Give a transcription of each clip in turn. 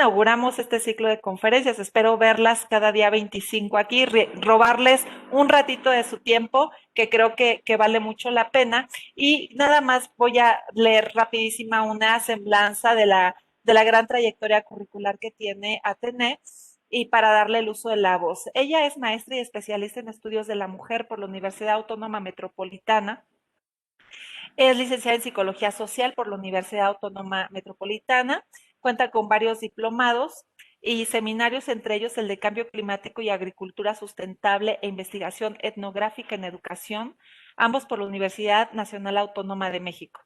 inauguramos este ciclo de conferencias. Espero verlas cada día 25 aquí, robarles un ratito de su tiempo, que creo que vale mucho la pena. Y nada más voy a leer rapidísima una semblanza de la gran trayectoria curricular que tiene Atené y para darle el uso de la voz. Ella es maestra y especialista en estudios de la mujer por la Universidad Autónoma Metropolitana. Es licenciada en Psicología Social por la Universidad Autónoma Metropolitana. Cuenta con varios diplomados y seminarios, entre ellos el de Cambio Climático y Agricultura Sustentable e Investigación Etnográfica en Educación, ambos por la Universidad Nacional Autónoma de México.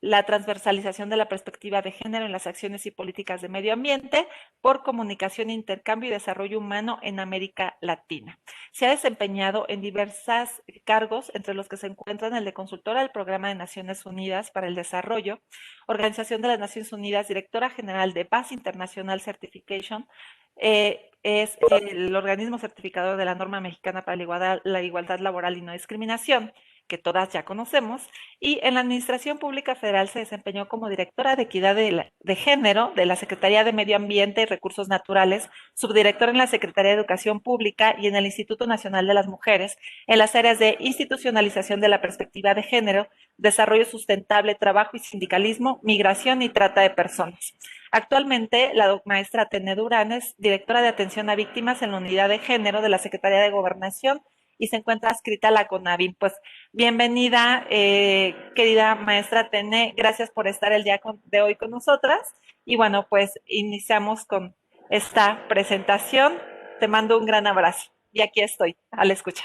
La transversalización de la perspectiva de género en las acciones y políticas de medio ambiente por comunicación, intercambio y desarrollo humano en América Latina. Se ha desempeñado en diversos cargos, entre los que se encuentran el de consultora del Programa de Naciones Unidas para el Desarrollo, Organización de las Naciones Unidas, directora general de BAS International Certification, es el organismo certificador de la norma mexicana para la igualdad laboral y no discriminación, que todas ya conocemos, y en la Administración Pública Federal se desempeñó como directora de Equidad de Género de la Secretaría de Medio Ambiente y Recursos Naturales, subdirectora en la Secretaría de Educación Pública y en el Instituto Nacional de las Mujeres, en las áreas de institucionalización de la perspectiva de género, desarrollo sustentable, trabajo y sindicalismo, migración y trata de personas. Actualmente, la maestra Atené Durán es directora de atención a víctimas en la unidad de género de la Secretaría de Gobernación y se encuentra adscrita a la CONAVIM. Pues bienvenida, querida maestra Atené, gracias por estar el día de hoy con nosotras. Y bueno, pues iniciamos con esta presentación. Te mando un gran abrazo y aquí estoy, a la escucha.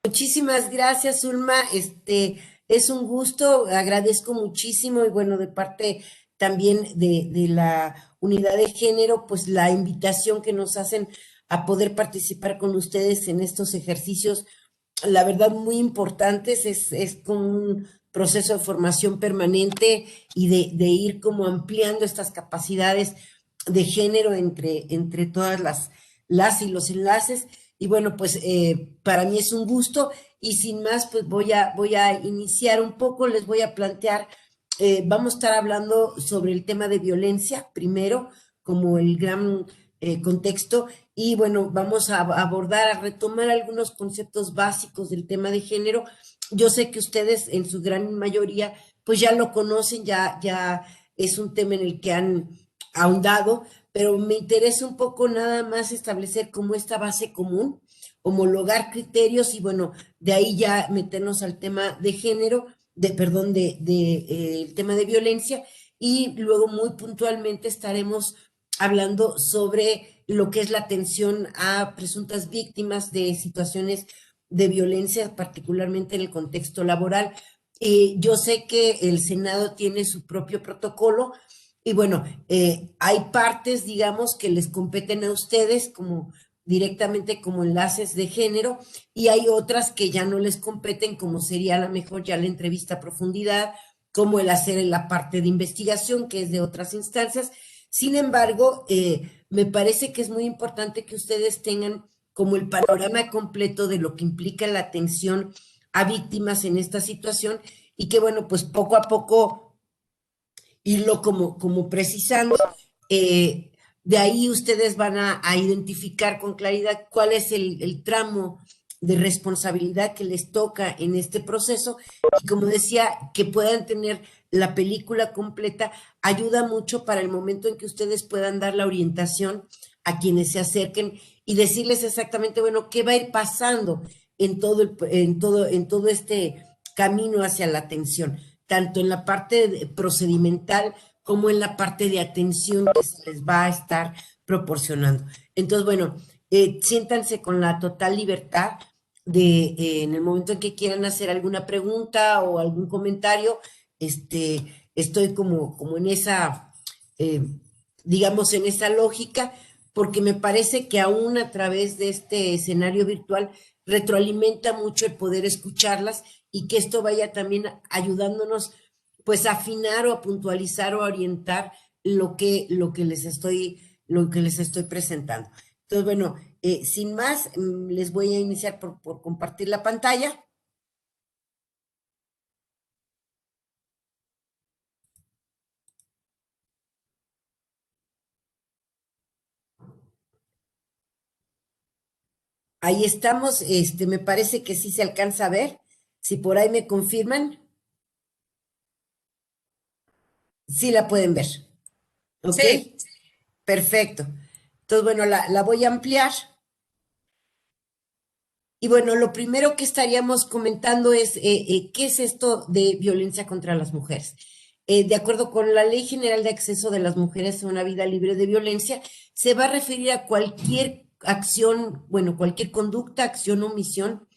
Muchísimas gracias, Ulma. Es un gusto, agradezco muchísimo y bueno, de parte también de la unidad de género, pues la invitación que nos hacen a poder participar con ustedes en estos ejercicios, la verdad, muy importantes. Es como un proceso de formación permanente y de ir como ampliando estas capacidades de género entre todas las y los enlaces. Y bueno, pues para mí es un gusto y sin más, pues voy a iniciar un poco, les voy a plantear, vamos a estar hablando sobre el tema de violencia primero, como el gran contexto, y bueno, vamos a abordar, a retomar algunos conceptos básicos del tema de género. Yo sé que ustedes en su gran mayoría pues ya lo conocen, ya es un tema en el que han ahondado, pero me interesa un poco nada más establecer como esta base común, homologar criterios y bueno, de ahí ya meternos al tema de género, perdón, el tema de violencia y luego muy puntualmente estaremos hablando sobre lo que es la atención a presuntas víctimas de situaciones de violencia, particularmente en el contexto laboral. Yo sé que el Senado tiene su propio protocolo, y bueno, hay partes, digamos, que les competen a ustedes como directamente como enlaces de género y hay otras que ya no les competen, como sería a lo mejor ya la entrevista a profundidad, como el hacer en la parte de investigación, que es de otras instancias. Sin embargo, me parece que es muy importante que ustedes tengan como el panorama completo de lo que implica la atención a víctimas en esta situación y que, bueno, pues poco a poco irlo como precisando. eh, de ahí ustedes van a identificar con claridad cuál es el tramo de responsabilidad que les toca en este proceso y como decía, que puedan tener la película completa, ayuda mucho para el momento en que ustedes puedan dar la orientación a quienes se acerquen y decirles exactamente, bueno, qué va a ir pasando en todo este camino hacia la atención, tanto en la parte procedimental como en la parte de atención que se les va a estar proporcionando. Entonces, bueno, siéntanse con la total libertad de, en el momento en que quieran hacer alguna pregunta o algún comentario, estoy como en esa, eh, digamos, en esa lógica, porque me parece que aún a través de este escenario virtual retroalimenta mucho el poder escucharlas y que esto vaya también ayudándonos pues a afinar o a puntualizar o a orientar lo que les estoy presentando. Entonces, bueno, sin más, les voy a iniciar por compartir la pantalla. Ahí estamos, me parece que sí se alcanza a ver. Si por ahí me confirman, sí la pueden ver. ¿Ok? Sí, Perfecto. Entonces, bueno, la voy a ampliar. Y bueno, lo primero que estaríamos comentando es qué es esto de violencia contra las mujeres. De acuerdo con la Ley General de Acceso de las Mujeres a una Vida Libre de Violencia, se va a referir a cualquier acción, bueno, cualquier conducta, acción o omisión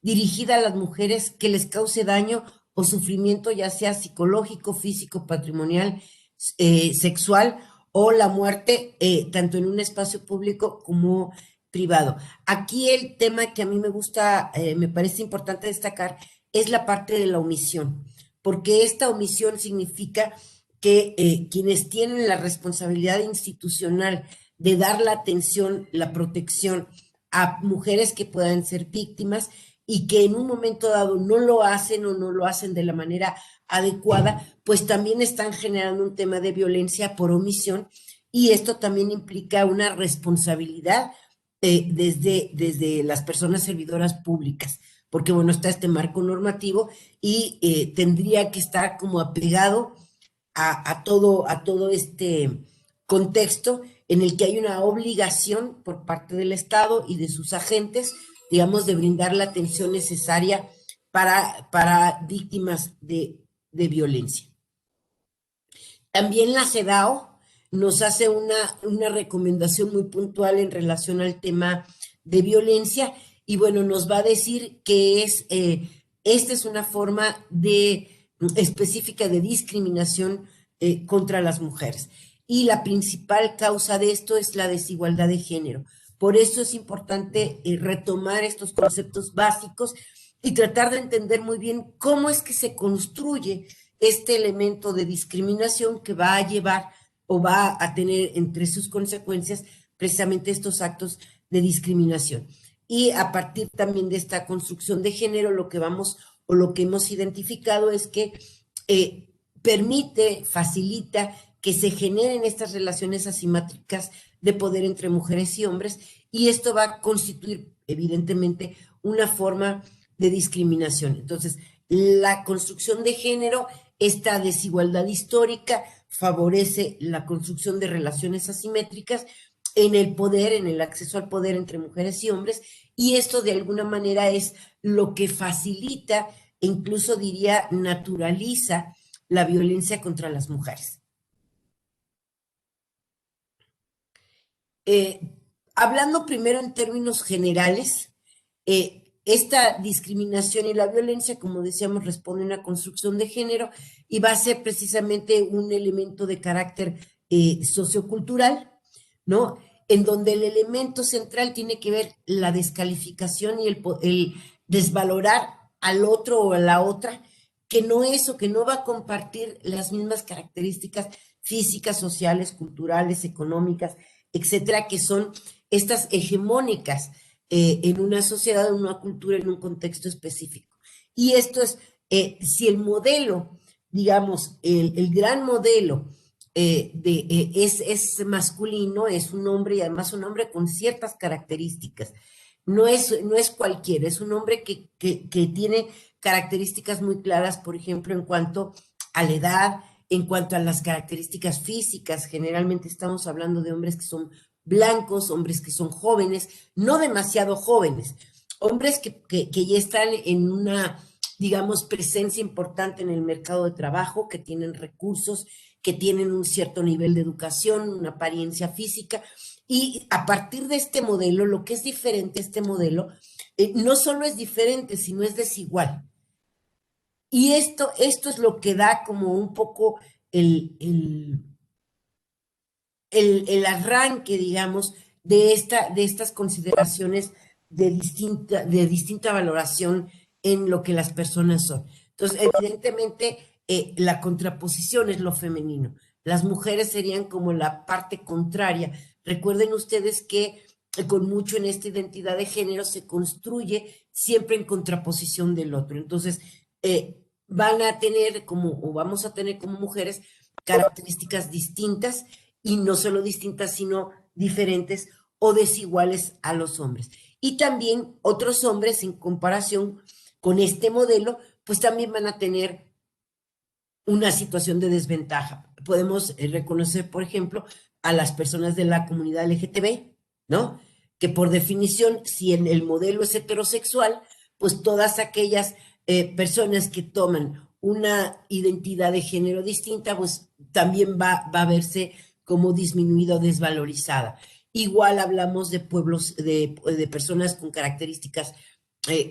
dirigida a las mujeres que les cause daño o sufrimiento, ya sea psicológico, físico, patrimonial, sexual o la muerte, tanto en un espacio público como privado. Aquí el tema que a mí me gusta, me parece importante destacar, es la parte de la omisión, porque esta omisión significa que quienes tienen la responsabilidad institucional de dar la atención, la protección a mujeres que puedan ser víctimas y que en un momento dado no lo hacen o no lo hacen de la manera adecuada, pues también están generando un tema de violencia por omisión y esto también implica una responsabilidad desde las personas servidoras públicas, porque bueno, está este marco normativo y tendría que estar como apegado a todo este contexto en el que hay una obligación por parte del Estado y de sus agentes, digamos, de brindar la atención necesaria para víctimas de violencia. También la CEDAW nos hace una recomendación muy puntual en relación al tema de violencia y bueno, nos va a decir que esta es una forma específica de discriminación contra las mujeres. Y la principal causa de esto es la desigualdad de género. Por eso es importante retomar estos conceptos básicos y tratar de entender muy bien cómo es que se construye este elemento de discriminación que va a llevar o va a tener entre sus consecuencias precisamente estos actos de discriminación. Y a partir también de esta construcción de género, lo que vamos o lo que hemos identificado es que permite, facilita que se generen estas relaciones asimétricas de poder entre mujeres y hombres, y esto va a constituir evidentemente una forma de discriminación. Entonces, la construcción de género, esta desigualdad histórica, favorece la construcción de relaciones asimétricas en el poder, en el acceso al poder entre mujeres y hombres, y esto de alguna manera es lo que facilita e incluso diría naturaliza la violencia contra las mujeres. Eh, Hablando primero en términos generales, esta discriminación y la violencia, como decíamos, responde a una construcción de género y va a ser precisamente un elemento de carácter sociocultural, ¿no? En donde el elemento central tiene que ver la descalificación y el desvalorar al otro o a la otra, que no es o que no va a compartir las mismas características físicas, sociales, culturales, económicas, etcétera, que son estas hegemónicas en una sociedad, en una cultura, en un contexto específico. Y esto es, si el modelo, digamos, el gran modelo es masculino, es un hombre y además un hombre con ciertas características. No es cualquiera, es un hombre que tiene características muy claras, por ejemplo, en cuanto a la edad, en cuanto a las características físicas. Generalmente estamos hablando de hombres que son blancos, hombres que son jóvenes, no demasiado jóvenes, hombres que ya están en una, digamos, presencia importante en el mercado de trabajo, que tienen recursos, que tienen un cierto nivel de educación, una apariencia física. Y a partir de este modelo, lo que es diferente, este modelo, no solo es diferente, sino es desigual. Y esto es lo que da como un poco el arranque, digamos, de estas consideraciones de distinta valoración en lo que las personas son. Entonces, evidentemente, la contraposición es lo femenino. Las mujeres serían como la parte contraria. Recuerden ustedes que con mucho en esta identidad de género se construye siempre en contraposición del otro. Entonces, van a tener como, o vamos a tener como mujeres características distintas y no solo distintas, sino diferentes o desiguales a los hombres. Y también otros hombres en comparación con este modelo, pues también van a tener una situación de desventaja. Podemos reconocer, por ejemplo, a las personas de la comunidad LGTB, ¿no? Que por definición, si en el modelo es heterosexual, pues todas aquellas personas que toman una identidad de género distinta, pues también va a verse como disminuida o desvalorizada. Igual hablamos de pueblos, de personas con características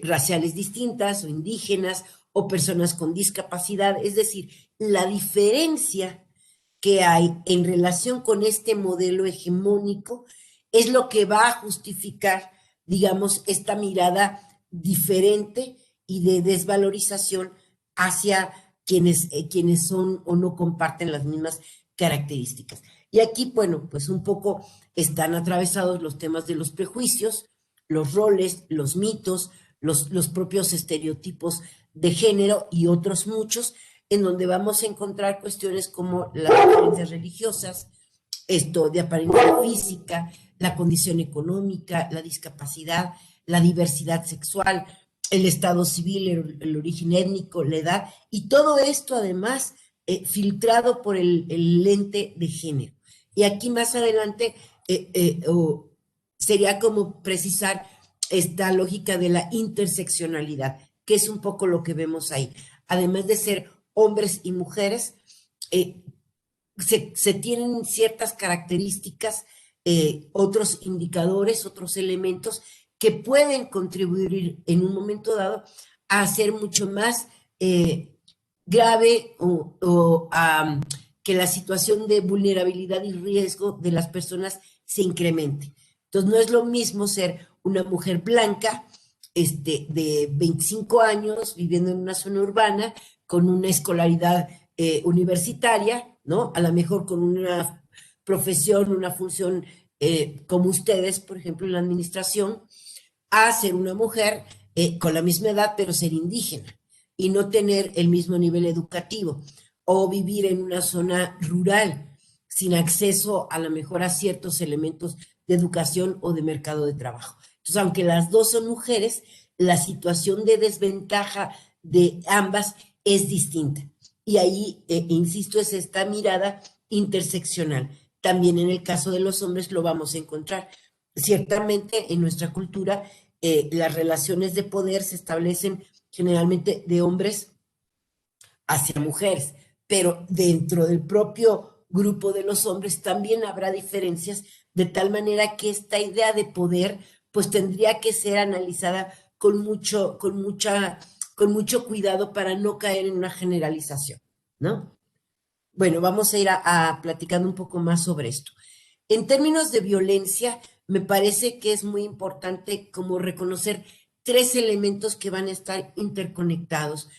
raciales distintas o indígenas o personas con discapacidad, es decir, la diferencia que hay en relación con este modelo hegemónico es lo que va a justificar, digamos, esta mirada diferente y de desvalorización hacia quienes son o no comparten las mismas características. Y aquí, bueno, pues un poco están atravesados los temas de los prejuicios, los roles, los mitos, los propios estereotipos de género y otros muchos, en donde vamos a encontrar cuestiones como las creencias religiosas, esto de apariencia física, la condición económica, la discapacidad, la diversidad sexual, el estado civil, el origen étnico, la edad, y todo esto además filtrado por el lente de género. Y aquí más adelante sería como precisar esta lógica de la interseccionalidad, que es un poco lo que vemos ahí. Además de ser hombres y mujeres, eh, se tienen ciertas características, otros indicadores, otros elementos que pueden contribuir en un momento dado a hacer mucho más grave o que la situación de vulnerabilidad y riesgo de las personas se incremente. Entonces, no es lo mismo ser una mujer blanca de 25 años viviendo en una zona urbana con una escolaridad universitaria, ¿no? A lo mejor con una profesión, una función como ustedes, por ejemplo, en la administración, a ser una mujer con la misma edad, pero ser indígena y no tener el mismo nivel educativo, o vivir en una zona rural sin acceso a lo mejor a ciertos elementos de educación o de mercado de trabajo. Entonces, aunque las dos son mujeres, la situación de desventaja de ambas es distinta. Y ahí, insisto, es esta mirada interseccional. También en el caso de los hombres lo vamos a encontrar. Ciertamente en nuestra cultura las relaciones de poder se establecen generalmente de hombres hacia mujeres, pero dentro del propio grupo de los hombres también habrá diferencias, de tal manera que esta idea de poder pues tendría que ser analizada con mucho cuidado para no caer en una generalización, ¿no? Bueno, vamos a ir platicando un poco más sobre esto. En términos de violencia, me parece que es muy importante como reconocer tres elementos que van a estar interconectados.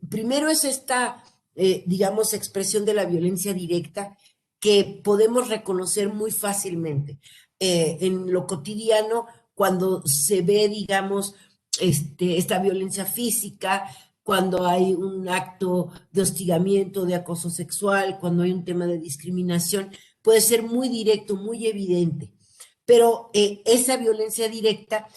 Primero es esta, digamos, expresión de la violencia directa que podemos reconocer muy fácilmente en lo cotidiano cuando se ve, digamos, esta violencia física, cuando hay un acto de hostigamiento, de acoso sexual, cuando hay un tema de discriminación, puede ser muy directo, muy evidente. Pero esa violencia directa,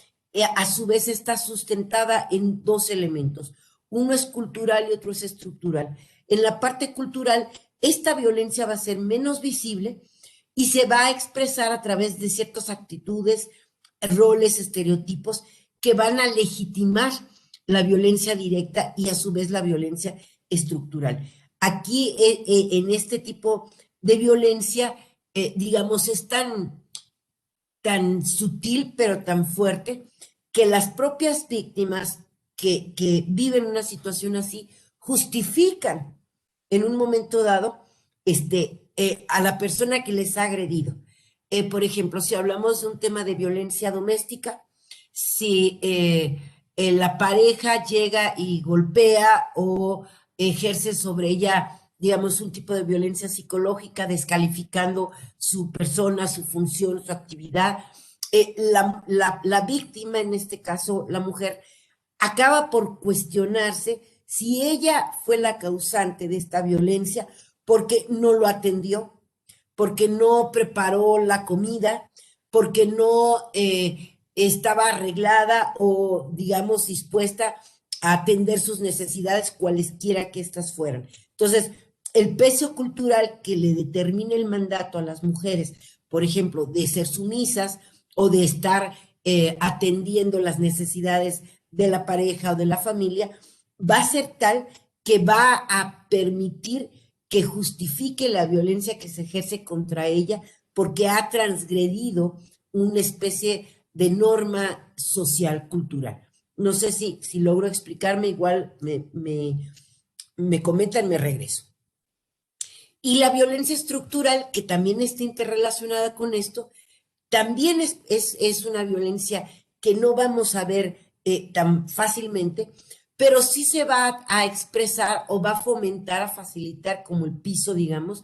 a su vez, está sustentada en dos elementos. Uno es cultural y otro es estructural. En la parte cultural, esta violencia va a ser menos visible y se va a expresar a través de ciertas actitudes, roles, estereotipos que van a legitimar la violencia directa y a su vez la violencia estructural. Aquí, en este tipo de violencia, digamos, es tan sutil pero tan fuerte que las propias víctimas que viven una situación así justifican en un momento dado a la persona que les ha agredido. Por ejemplo, si hablamos de un tema de violencia doméstica, si la pareja llega y golpea o ejerce sobre ella, digamos, un tipo de violencia psicológica, descalificando su persona, su función, su actividad, la víctima, en este caso la mujer, acaba por cuestionarse si ella fue la causante de esta violencia porque no lo atendió, porque no preparó la comida, porque no estaba arreglada o, digamos, dispuesta a atender sus necesidades, cualesquiera que éstas fueran. Entonces, el peso cultural que le determina el mandato a las mujeres, por ejemplo, de ser sumisas o de estar atendiendo las necesidades de la pareja o de la familia, va a ser tal que va a permitir que justifique la violencia que se ejerce contra ella porque ha transgredido una especie de norma social, cultural. No sé si logro explicarme, igual me comentan, me regreso. Y la violencia estructural, que también está interrelacionada con esto, también es una violencia que no vamos a ver tan fácilmente, pero sí se va a expresar o va a fomentar, a facilitar como el piso, digamos,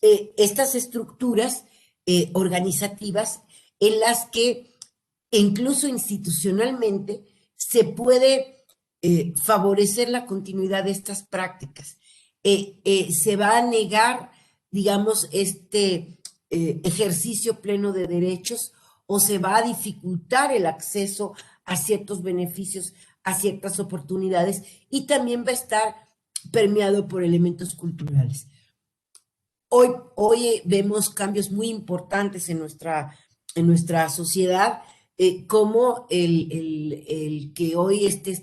estas estructuras organizativas en las que incluso institucionalmente se puede favorecer la continuidad de estas prácticas. Se va a negar, digamos, este ejercicio pleno de derechos o se va a dificultar el acceso a ciertos beneficios, a ciertas oportunidades y también va a estar permeado por elementos culturales. Hoy vemos cambios muy importantes en nuestra sociedad, como el que hoy esté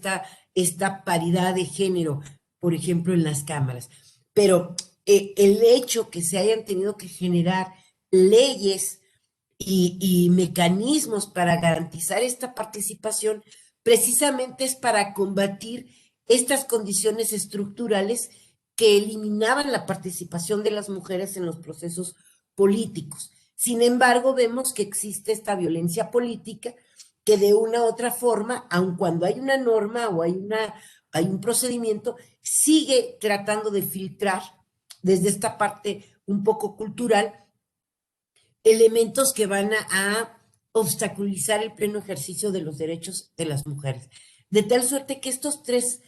esta paridad de género, por ejemplo, en las cámaras. Pero el hecho que se hayan tenido que generar leyes y mecanismos para garantizar esta participación, precisamente es para combatir estas condiciones estructurales que eliminaban la participación de las mujeres en los procesos políticos. Sin embargo, vemos que existe esta violencia política que de una u otra forma, aun cuando hay una norma o hay un procedimiento, sigue tratando de filtrar desde esta parte un poco cultural elementos que van a obstaculizar el pleno ejercicio de los derechos de las mujeres. De tal suerte que estos tres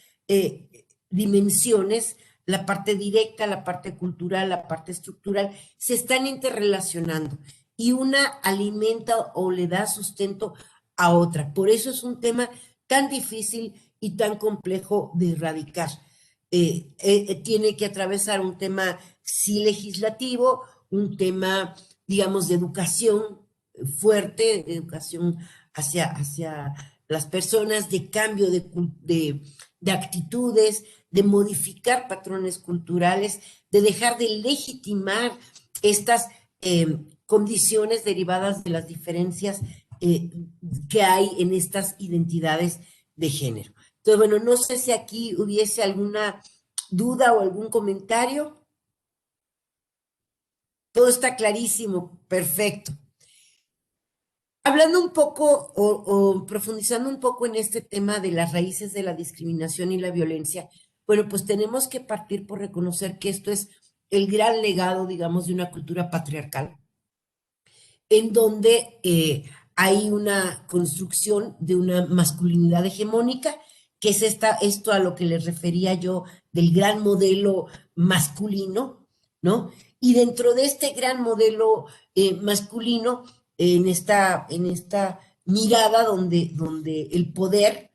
dimensiones, la parte directa, la parte cultural, la parte estructural, se están interrelacionando y una alimenta o le da sustento a otra. Por eso es un tema tan difícil y tan complejo de erradicar. Tiene que atravesar un tema sí legislativo, un tema, digamos, de educación fuerte, de educación hacia las personas, de cambio de actitudes, de modificar patrones culturales, de dejar de legitimar estas condiciones derivadas de las diferencias que hay en estas identidades de género. Entonces, bueno, no sé si aquí hubiese alguna duda o algún comentario. Todo está clarísimo, perfecto. Hablando un poco o profundizando un poco en este tema de las raíces de la discriminación y la violencia, bueno, pues tenemos que partir por reconocer que esto es el gran legado, digamos, de una cultura patriarcal, en donde hay una construcción de una masculinidad hegemónica, que es esto a lo que les refería yo del gran modelo masculino, ¿no? Y dentro de este gran modelo masculino, en esta mirada donde el poder,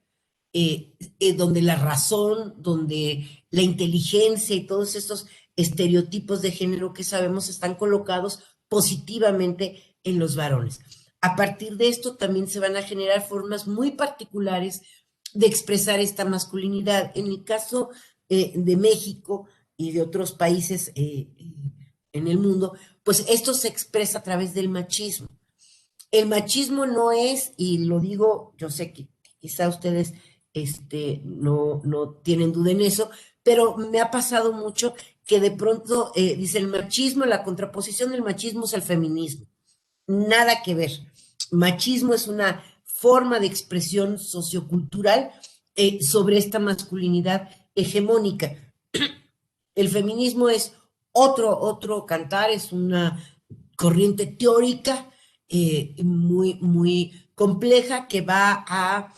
donde la razón, donde la inteligencia y todos estos estereotipos de género que sabemos están colocados positivamente en los varones. A partir de esto también se van a generar formas muy particulares de expresar esta masculinidad. En el caso de México y de otros países en el mundo, pues esto se expresa a través del machismo. El machismo no es, y lo digo, yo sé que quizá ustedes no tienen duda en eso, pero me ha pasado mucho que de pronto dice el machismo, la contraposición del machismo es el feminismo. Nada que ver. Machismo es una forma de expresión sociocultural sobre esta masculinidad hegemónica. El feminismo es otro cantar, es una corriente teórica muy compleja que va a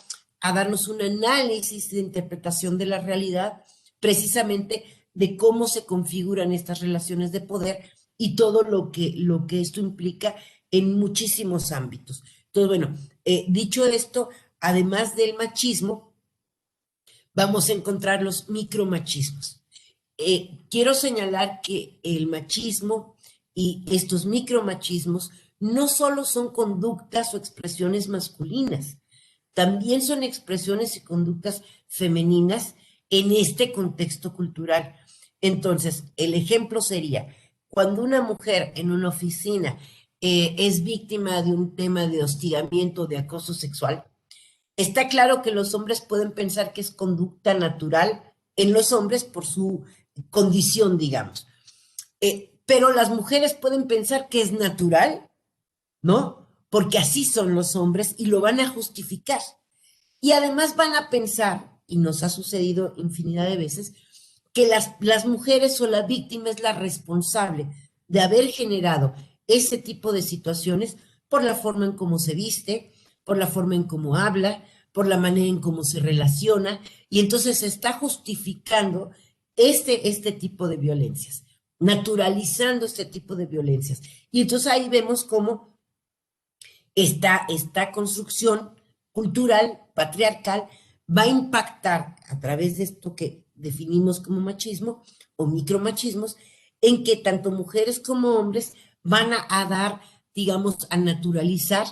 darnos un análisis de interpretación de la realidad, precisamente de cómo se configuran estas relaciones de poder y todo lo que esto implica en muchísimos ámbitos. Entonces, bueno, dicho esto, además del machismo, vamos a encontrar los micromachismos. Quiero señalar que el machismo y estos micromachismos no solo son conductas o expresiones masculinas, también son expresiones y conductas femeninas en este contexto cultural. Entonces, el ejemplo sería, cuando una mujer en una oficina es víctima de un tema de hostigamiento, de acoso sexual, está claro que los hombres pueden pensar que es conducta natural en los hombres por su condición, digamos. Pero las mujeres pueden pensar que es natural, ¿no? Porque así son los hombres y lo van a justificar. Y además van a pensar, y nos ha sucedido infinidad de veces, que las mujeres o la víctima es la responsable de haber generado ese tipo de situaciones por la forma en cómo se viste, por la forma en cómo habla, por la manera en cómo se relaciona, y entonces se está justificando este tipo de violencias, naturalizando este tipo de violencias. Y entonces ahí vemos cómo esta construcción cultural, patriarcal, va a impactar a través de esto que definimos como machismo o micromachismos, en que tanto mujeres como hombres van a dar, digamos, a naturalizar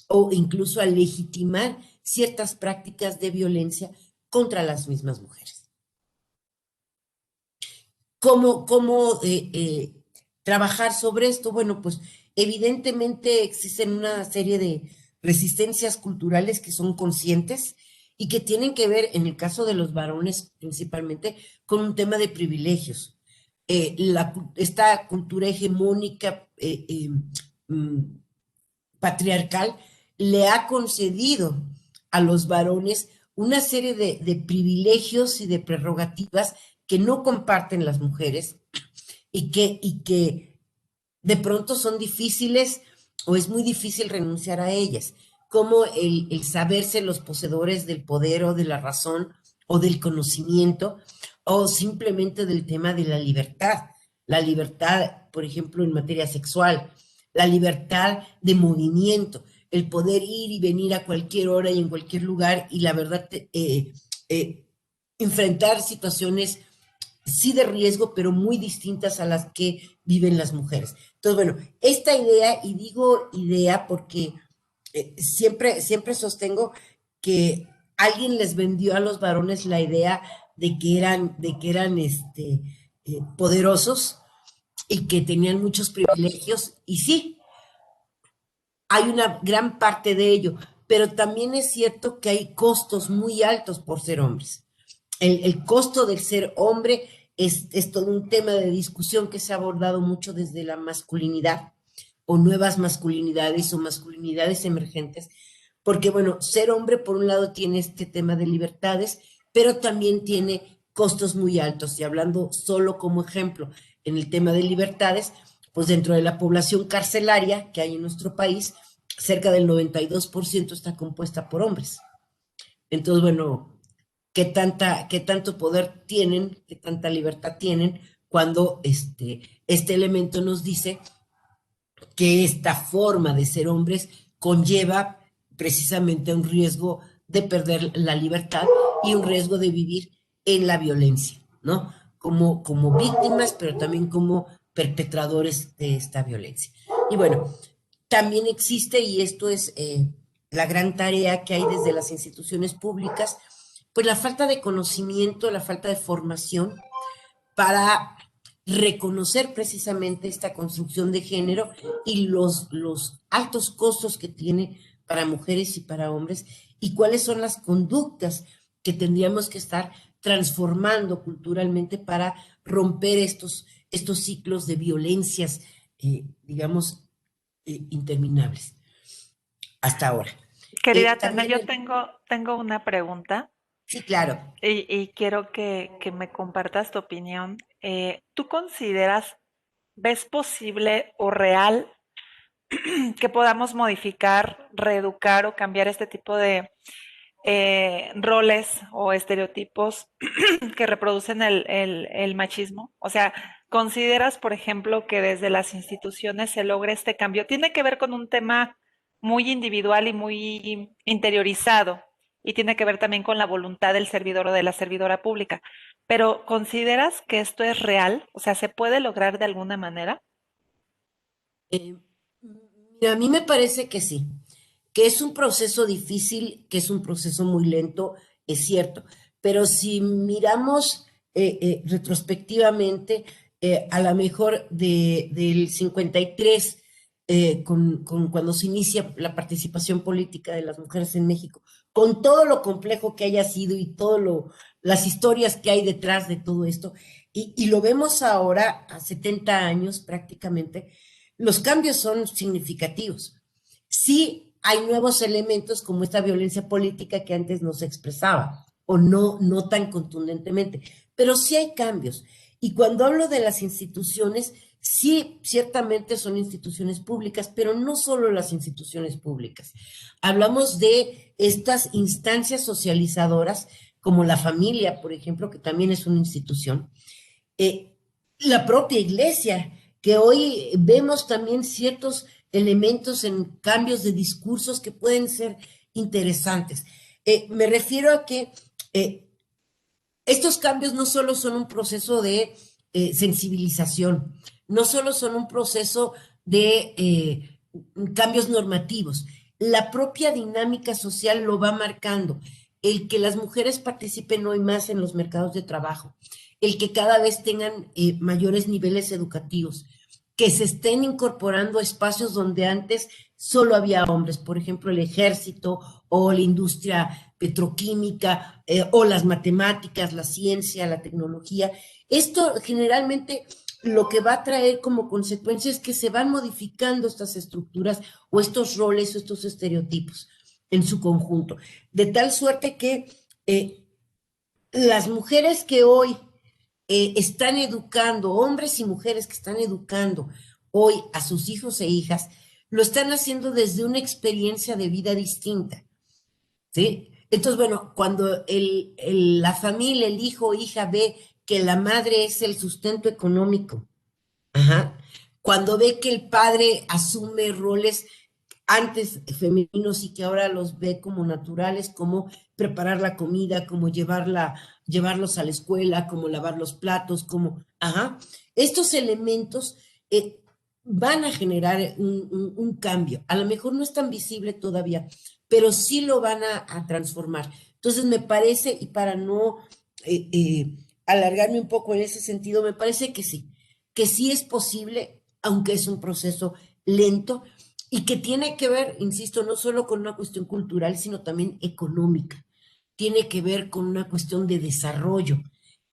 o incluso a legitimar ciertas prácticas de violencia contra las mismas mujeres. ¿Cómo trabajar sobre esto? Bueno, pues evidentemente existen una serie de resistencias culturales que son conscientes y que tienen que ver, en el caso de los varones principalmente, con un tema de privilegios. Esta cultura hegemónica mm, patriarcal le ha concedido a los varones una serie de privilegios y de prerrogativas que no comparten las mujeres y que de pronto son difíciles o es muy difícil renunciar a ellas, como el saberse los poseedores del poder o de la razón o del conocimiento o simplemente del tema de la libertad, por ejemplo, en materia sexual, la libertad de movimiento, el poder ir y venir a cualquier hora y en cualquier lugar y la verdad, eh, enfrentar situaciones sí de riesgo, pero muy distintas a las que viven las mujeres. Entonces, bueno, esta idea, y digo idea porque siempre sostengo que alguien les vendió a los varones la idea de que eran poderosos y que tenían muchos privilegios, y sí, hay una gran parte de ello, pero también es cierto que hay costos muy altos por ser hombres. El costo del ser hombre es todo un tema de discusión que se ha abordado mucho desde la masculinidad o nuevas masculinidades o masculinidades emergentes, porque bueno, ser hombre por un lado tiene este tema de libertades, pero también tiene costos muy altos. Y hablando solo como ejemplo en el tema de libertades, pues dentro de la población carcelaria que hay en nuestro país, cerca del 92% está compuesta por hombres. Entonces, bueno, qué tanto poder tienen, qué tanta libertad tienen cuando este elemento nos dice que esta forma de ser hombres conlleva precisamente un riesgo de perder la libertad y un riesgo de vivir en la violencia, ¿no? Como víctimas, pero también como perpetradores de esta violencia. Y bueno, también existe, y esto es la gran tarea que hay desde las instituciones públicas, pues la falta de conocimiento, la falta de formación para reconocer precisamente esta construcción de género y los altos costos que tiene para mujeres y para hombres y cuáles son las conductas que tendríamos que estar transformando culturalmente para romper estos ciclos de violencias, digamos, interminables hasta ahora. Querida Tania, También, yo tengo una pregunta sí, claro. y quiero que me compartas tu opinión. ¿Tú consideras, ves posible o real que podamos modificar, reeducar o cambiar este tipo de roles o estereotipos que reproducen el machismo? O sea, ¿consideras, por ejemplo, que desde las instituciones se logre este cambio? Tiene que ver con un tema muy individual y muy interiorizado, y tiene que ver también con la voluntad del servidor o de la servidora pública. Pero ¿consideras que esto es real? O sea, ¿se puede lograr de alguna manera? Eh, Mira, a mí me parece que es un proceso difícil, que es un proceso muy lento, es cierto, pero si miramos retrospectivamente, a lo mejor del 53, cuando se inicia la participación política de las mujeres en México, con todo lo complejo que haya sido y las historias que hay detrás de todo esto, y lo vemos ahora, a 70 años prácticamente, los cambios son significativos. Sí hay nuevos elementos como esta violencia política que antes no se expresaba o no tan contundentemente, pero sí hay cambios. Y cuando hablo de las instituciones, sí, ciertamente son instituciones públicas, pero no solo las instituciones públicas. Hablamos de estas instancias socializadoras, como la familia, por ejemplo, que también es una institución, eh, la propia iglesia, que hoy vemos también ciertos elementos en cambios de discursos que pueden ser interesantes. Me refiero a que estos cambios no solo son un proceso de sensibilización, no solo son un proceso de cambios normativos, la propia dinámica social lo va marcando. El que las mujeres participen hoy más en los mercados de trabajo, el que cada vez tengan mayores niveles educativos, que se estén incorporando a espacios donde antes solo había hombres, por ejemplo, el ejército o la industria petroquímica, o las matemáticas, la ciencia, la tecnología. Esto generalmente lo que va a traer como consecuencia es que se van modificando estas estructuras o estos roles o estos estereotipos en su conjunto, de tal suerte que las mujeres que hoy están educando, hombres y mujeres que están educando hoy a sus hijos e hijas, lo están haciendo desde una experiencia de vida distinta, ¿sí? Entonces, bueno, cuando la familia, el hijo o hija ve que la madre es el sustento económico, ajá, cuando ve que el padre asume roles antes femeninos y que ahora los ve como naturales, como preparar la comida, como llevarlos a la escuela, como lavar los platos, como, ajá, estos elementos van a generar un cambio. A lo mejor no es tan visible todavía, pero sí lo van a transformar. Entonces me parece, y para no alargarme un poco en ese sentido, me parece que sí es posible, aunque es un proceso lento, y que tiene que ver, insisto, no solo con una cuestión cultural, sino también económica. Tiene que ver con una cuestión de desarrollo.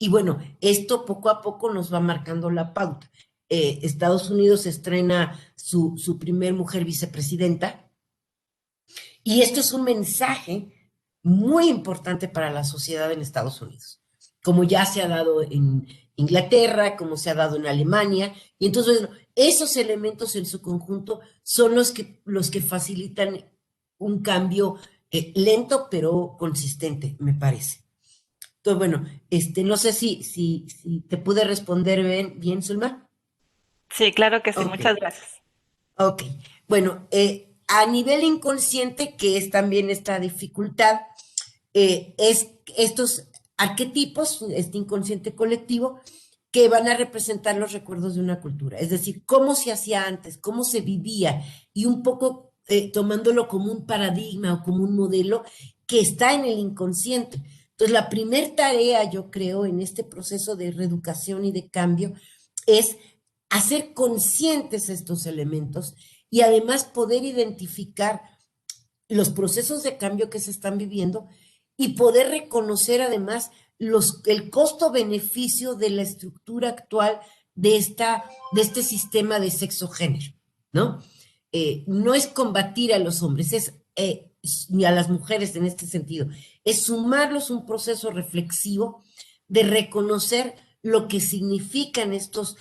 Y bueno, esto poco a poco nos va marcando la pauta. Estados Unidos estrena su primer mujer vicepresidenta, y esto es un mensaje muy importante para la sociedad en Estados Unidos, como ya se ha dado en Inglaterra, como se ha dado en Alemania, y entonces, bueno, esos elementos en su conjunto son los que facilitan un cambio lento pero consistente, me parece. Entonces, bueno, no sé si te pude responder bien, Zulma. Sí, claro que sí. Ok. Muchas gracias. Ok, bueno, a nivel inconsciente, que es también esta dificultad, es estos arquetipos, este inconsciente colectivo, que van a representar los recuerdos de una cultura, es decir, cómo se hacía antes, cómo se vivía, y un poco tomándolo como un paradigma o como un modelo que está en el inconsciente. Entonces, la primer tarea, yo creo, en este proceso de reeducación y de cambio es hacer conscientes estos elementos y además poder identificar los procesos de cambio que se están viviendo y poder reconocer además el costo-beneficio de la estructura actual de este sistema de sexo-género, ¿no? No es combatir a los hombres, ni a las mujeres en este sentido, es sumarlos un proceso reflexivo de reconocer lo que significan estas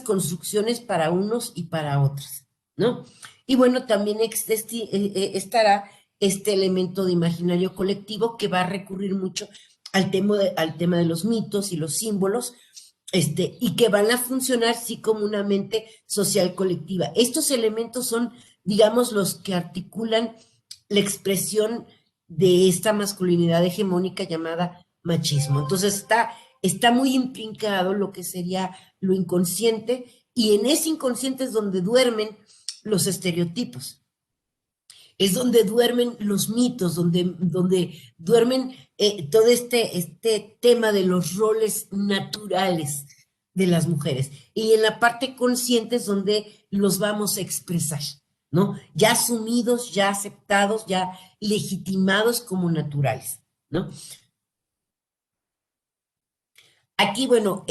construcciones para unos y para otras, ¿no? Y bueno, también estará este elemento de imaginario colectivo que va a recurrir mucho al tema de los mitos y los símbolos, y que van a funcionar sí como una mente social colectiva. Estos elementos son digamos, los que articulan la expresión de esta masculinidad hegemónica llamada machismo. Entonces está muy imbrincado lo que sería lo inconsciente, y en ese inconsciente es donde duermen los estereotipos, es donde duermen los mitos, donde duermen todo este tema de los roles naturales de las mujeres. Y en la parte consciente es donde los vamos a expresar, ¿no? Ya asumidos, ya aceptados, ya legitimados como naturales, ¿no? Aquí, bueno,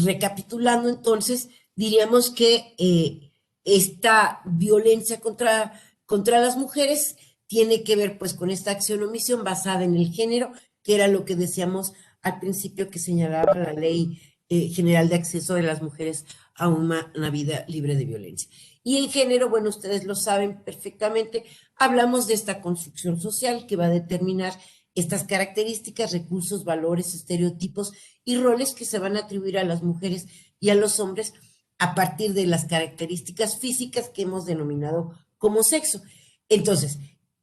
recapitulando entonces, diríamos que esta violencia contra las mujeres tiene que ver pues con esta acción o omisión basada en el género, que era lo que decíamos al principio que señalaba la Ley General de Acceso de las Mujeres a una vida libre de violencia. Y en género, bueno, ustedes lo saben perfectamente, hablamos de esta construcción social que va a determinar estas características, recursos, valores, estereotipos y roles que se van a atribuir a las mujeres y a los hombres a partir de las características físicas que hemos denominado como sexo. Entonces,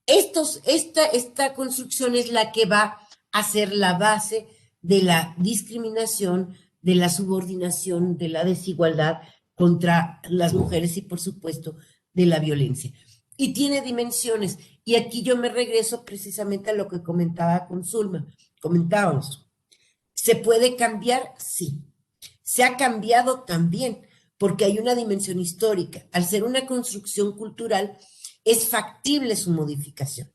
esta construcción es la que va a ser la base de la discriminación, de la subordinación, de la desigualdad contra las mujeres y, por supuesto, de la violencia. Y tiene dimensiones. Y aquí yo me regreso precisamente a lo que comentaba con Zulma. Comentábamos. ¿Se puede cambiar? Sí. Se ha cambiado también, porque hay una dimensión histórica. Al ser una construcción cultural, es factible su modificación,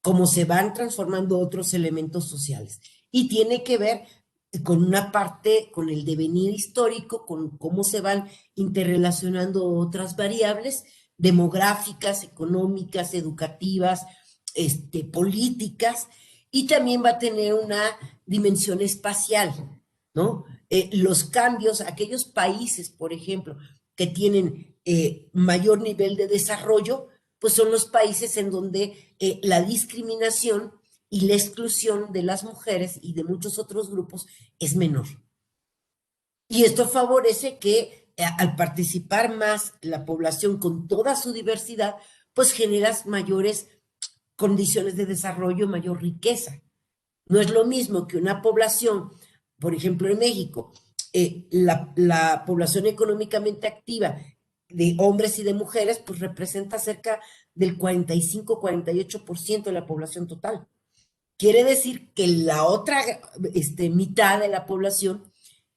como se van transformando otros elementos sociales. Y tiene que ver con una parte, con el devenir histórico, con cómo se van interrelacionando otras variables demográficas, económicas, educativas, políticas, y también va a tener una dimensión espacial, ¿no? Los cambios, aquellos países, por ejemplo, que tienen mayor nivel de desarrollo, pues son los países en donde la discriminación y la exclusión de las mujeres y de muchos otros grupos es menor. Y esto favorece que al participar más la población con toda su diversidad, pues generas mayores condiciones de desarrollo, mayor riqueza. No es lo mismo que una población, por ejemplo en México, la población económicamente activa de hombres y de mujeres, pues representa cerca del 45-48% de la población total. Quiere decir que la otra mitad de la población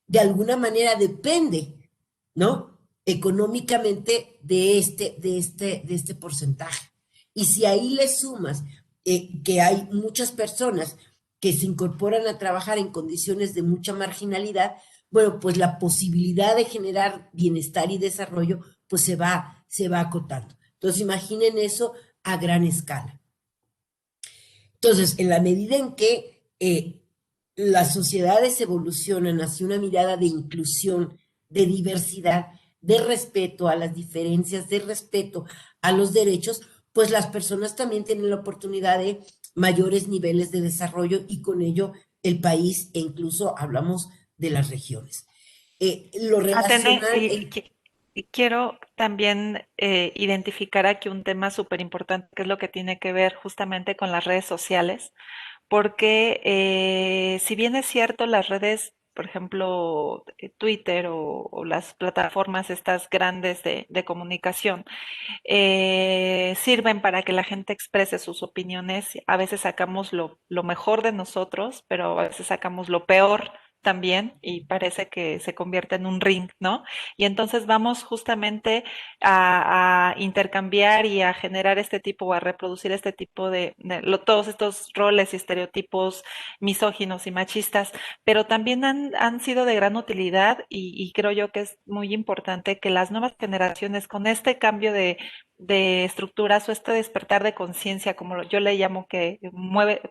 de alguna manera depende, ¿no? Económicamente de este porcentaje. Y si ahí le sumas que hay muchas personas que se incorporan a trabajar en condiciones de mucha marginalidad, bueno, pues la posibilidad de generar bienestar y desarrollo, pues se va acotando. Entonces, imaginen eso a gran escala. Entonces, en la medida en que las sociedades evolucionan hacia una mirada de inclusión, de diversidad, de respeto a las diferencias, de respeto a los derechos, pues las personas también tienen la oportunidad de mayores niveles de desarrollo y con ello el país e incluso hablamos de las regiones. Lo Atene, relacionan, y quiero también identificar aquí un tema súper importante, que es lo que tiene que ver justamente con las redes sociales, porque si bien es cierto, las redes, por ejemplo, Twitter o las plataformas estas grandes de comunicación, sirven para que la gente exprese sus opiniones. A veces sacamos lo mejor de nosotros, pero a veces sacamos lo peor también y parece que se convierte en un ring, ¿no? Y entonces vamos justamente a intercambiar y a generar este tipo, o a reproducir este tipo todos estos roles y estereotipos misóginos y machistas, pero también han sido de gran utilidad y creo yo que es muy importante que las nuevas generaciones con este cambio de estructuras o este despertar de conciencia, como yo le llamo que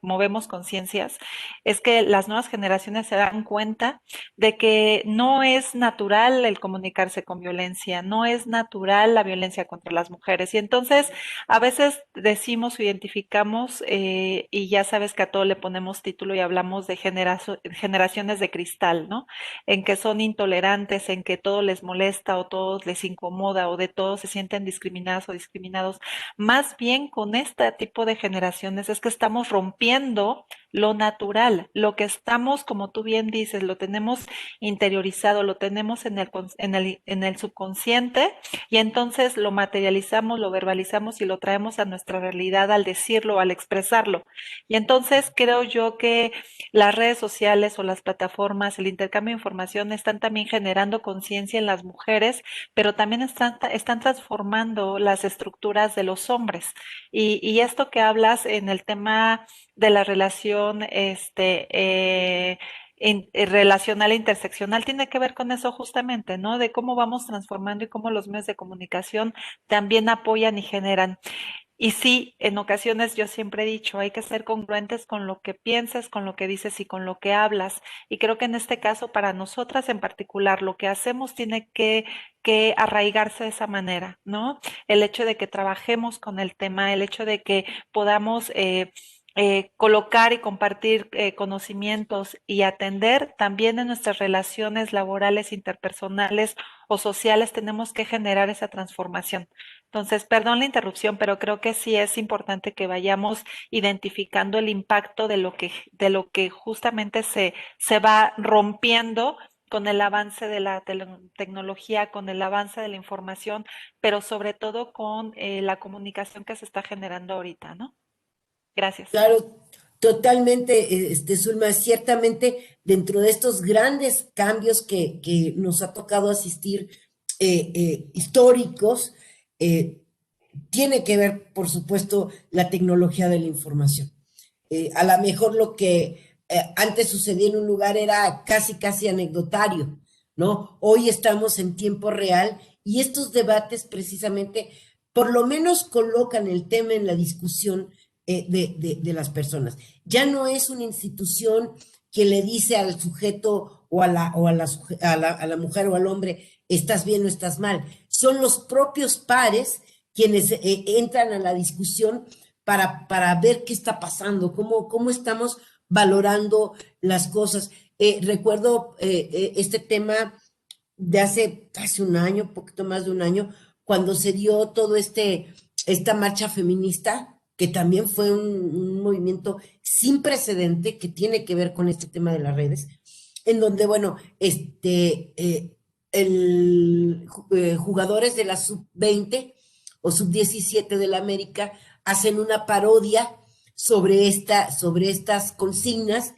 movemos conciencias, es que las nuevas generaciones se dan cuenta de que no es natural el comunicarse con violencia, no es natural la violencia contra las mujeres. Y entonces a veces decimos o identificamos, y ya sabes que a todo le ponemos título y hablamos de generaciones de cristal, ¿no? En que son intolerantes, en que todo les molesta o todo les incomoda o de todo se sienten discriminadas o discriminados. Más bien con este tipo de generaciones es que estamos rompiendo lo natural, lo que estamos, como tú bien dices, lo tenemos interiorizado, lo tenemos en el subconsciente y entonces lo materializamos, lo verbalizamos y lo traemos a nuestra realidad al decirlo, al expresarlo. Y entonces creo yo que las redes sociales o las plataformas, el intercambio de información están también generando conciencia en las mujeres, pero también están transformando las estructuras de los hombres. Y esto que hablas en el tema de la relación relacional e interseccional tiene que ver con eso justamente, ¿no? De cómo vamos transformando y cómo los medios de comunicación también apoyan y generan. Y sí, en ocasiones yo siempre he dicho, hay que ser congruentes con lo que piensas, con lo que dices y con lo que hablas. Y creo que en este caso, para nosotras en particular, lo que hacemos tiene que arraigarse de esa manera, ¿no? El hecho de que trabajemos con el tema, el hecho de que podamos colocar y compartir conocimientos y atender también en nuestras relaciones laborales, interpersonales o sociales, tenemos que generar esa transformación. Entonces, perdón la interrupción, pero creo que sí es importante que vayamos identificando el impacto de lo que justamente se va rompiendo con el avance de la tecnología, con el avance de la información, pero sobre todo con la comunicación que se está generando ahorita, ¿no? Gracias. Claro, totalmente, Zulma, ciertamente dentro de estos grandes cambios que nos ha tocado asistir, históricos, eh, tiene que ver, por supuesto, la tecnología de la información. A lo mejor lo que antes sucedía en un lugar era casi, casi anecdotario, ¿no? Hoy estamos en tiempo real y estos debates precisamente, por lo menos colocan el tema en la discusión de las personas. Ya no es una institución que le dice al sujeto o a la mujer o al hombre, estás bien o estás mal. Son los propios pares quienes entran a la discusión para ver qué está pasando, cómo estamos valorando las cosas. Recuerdo este tema de hace casi un año, un poquito más de un año, cuando se dio todo esta marcha feminista, que también fue un movimiento sin precedente que tiene que ver con este tema de las redes, en donde, bueno, jugadores de la sub-20 o sub-17 de la América hacen una parodia sobre estas consignas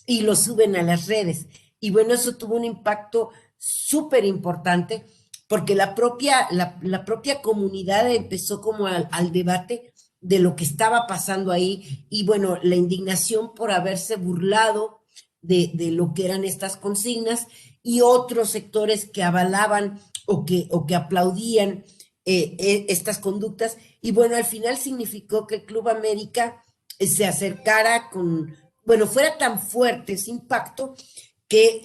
y lo suben a las redes. Y bueno, eso tuvo un impacto súper importante porque la propia comunidad empezó como al debate de lo que estaba pasando ahí y bueno, la indignación por haberse burlado de lo que eran estas consignas y otros sectores que avalaban o que aplaudían estas conductas. Y bueno, al final significó que el Club América se acercara bueno, fuera tan fuerte ese impacto que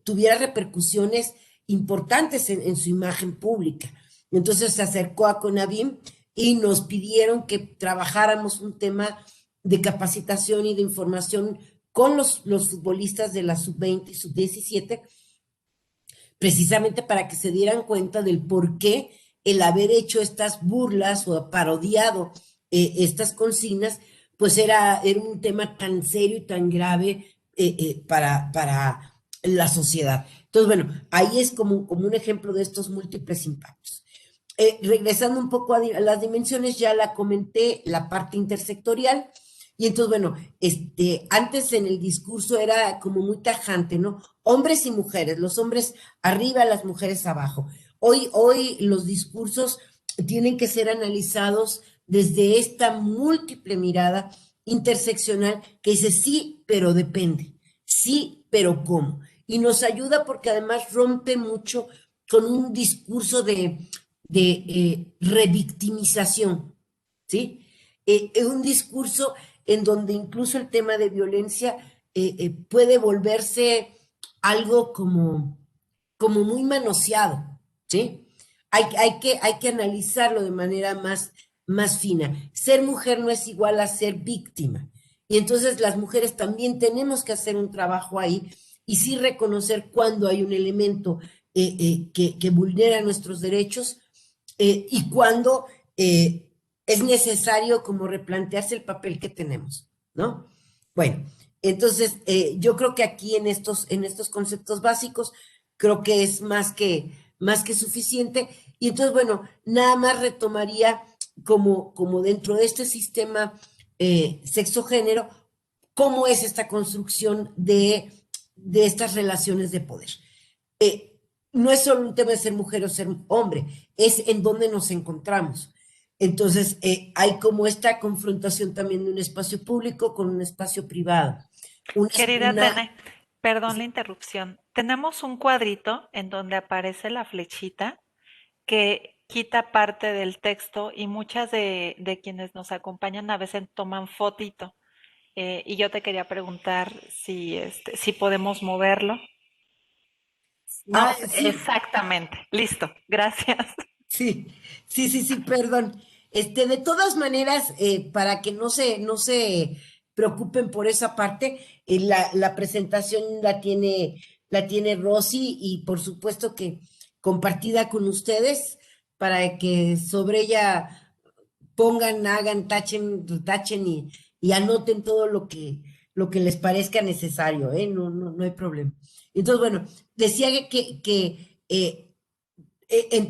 tuviera repercusiones importantes en su imagen pública. Entonces se acercó a CONAVIM y nos pidieron que trabajáramos un tema de capacitación y de información con los futbolistas de la sub-20 y sub-17, precisamente para que se dieran cuenta del por qué el haber hecho estas burlas o parodiado estas consignas, pues era un tema tan serio y tan grave para la sociedad. Entonces, bueno, ahí es como un ejemplo de estos múltiples impactos. Regresando un poco a las dimensiones, ya la comenté, la parte intersectorial, y entonces, bueno, antes en el discurso era como muy tajante, ¿no? Hombres y mujeres, los hombres arriba, las mujeres abajo. Hoy los discursos tienen que ser analizados desde esta múltiple mirada interseccional que dice sí, pero depende, sí, pero cómo. Y nos ayuda porque además rompe mucho con un discurso revictimización, ¿sí? Es un discurso en donde incluso el tema de violencia puede volverse algo como muy manoseado, ¿sí? Hay que analizarlo de manera más fina. Ser mujer no es igual a ser víctima. Y entonces las mujeres también tenemos que hacer un trabajo ahí y sí reconocer cuando hay un elemento que vulnera nuestros derechos y cuando es necesario como replantearse el papel que tenemos, ¿no? Bueno, entonces yo creo que aquí en estos conceptos básicos creo que es más que suficiente. Y entonces, bueno, nada más retomaría como dentro de este sistema sexo-género, cómo es esta construcción de estas relaciones de poder. Eh, no es solo un tema de ser mujer o ser hombre, es en dónde nos encontramos. Entonces, hay como esta confrontación también de un espacio público con un espacio privado. Una, Querida una Tene, perdón la interrupción. Tenemos un cuadrito en donde aparece la flechita que quita parte del texto y muchas de quienes nos acompañan a veces toman fotito. Y yo te quería preguntar si podemos moverlo. No, sí, exactamente. Listo. Gracias. sí, sí, sí, sí, perdón. De todas maneras, para que no se preocupen por esa parte, la presentación la tiene Rosy y por supuesto que compartida con ustedes para que sobre ella pongan, hagan, tachen y anoten todo lo que les parezca necesario, ¿eh? No, no, no hay problema. Entonces, bueno, decía que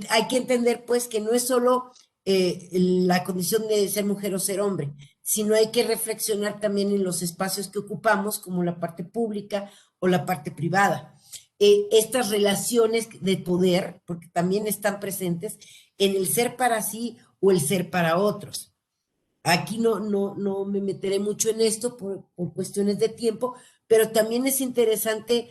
hay que entender pues que no es solo la condición de ser mujer o ser hombre, sino hay que reflexionar también en los espacios que ocupamos, como la parte pública o la parte privada. Estas relaciones de poder, porque también están presentes en el ser para sí o el ser para otros. Aquí no me meteré mucho en esto por cuestiones de tiempo, pero también es interesante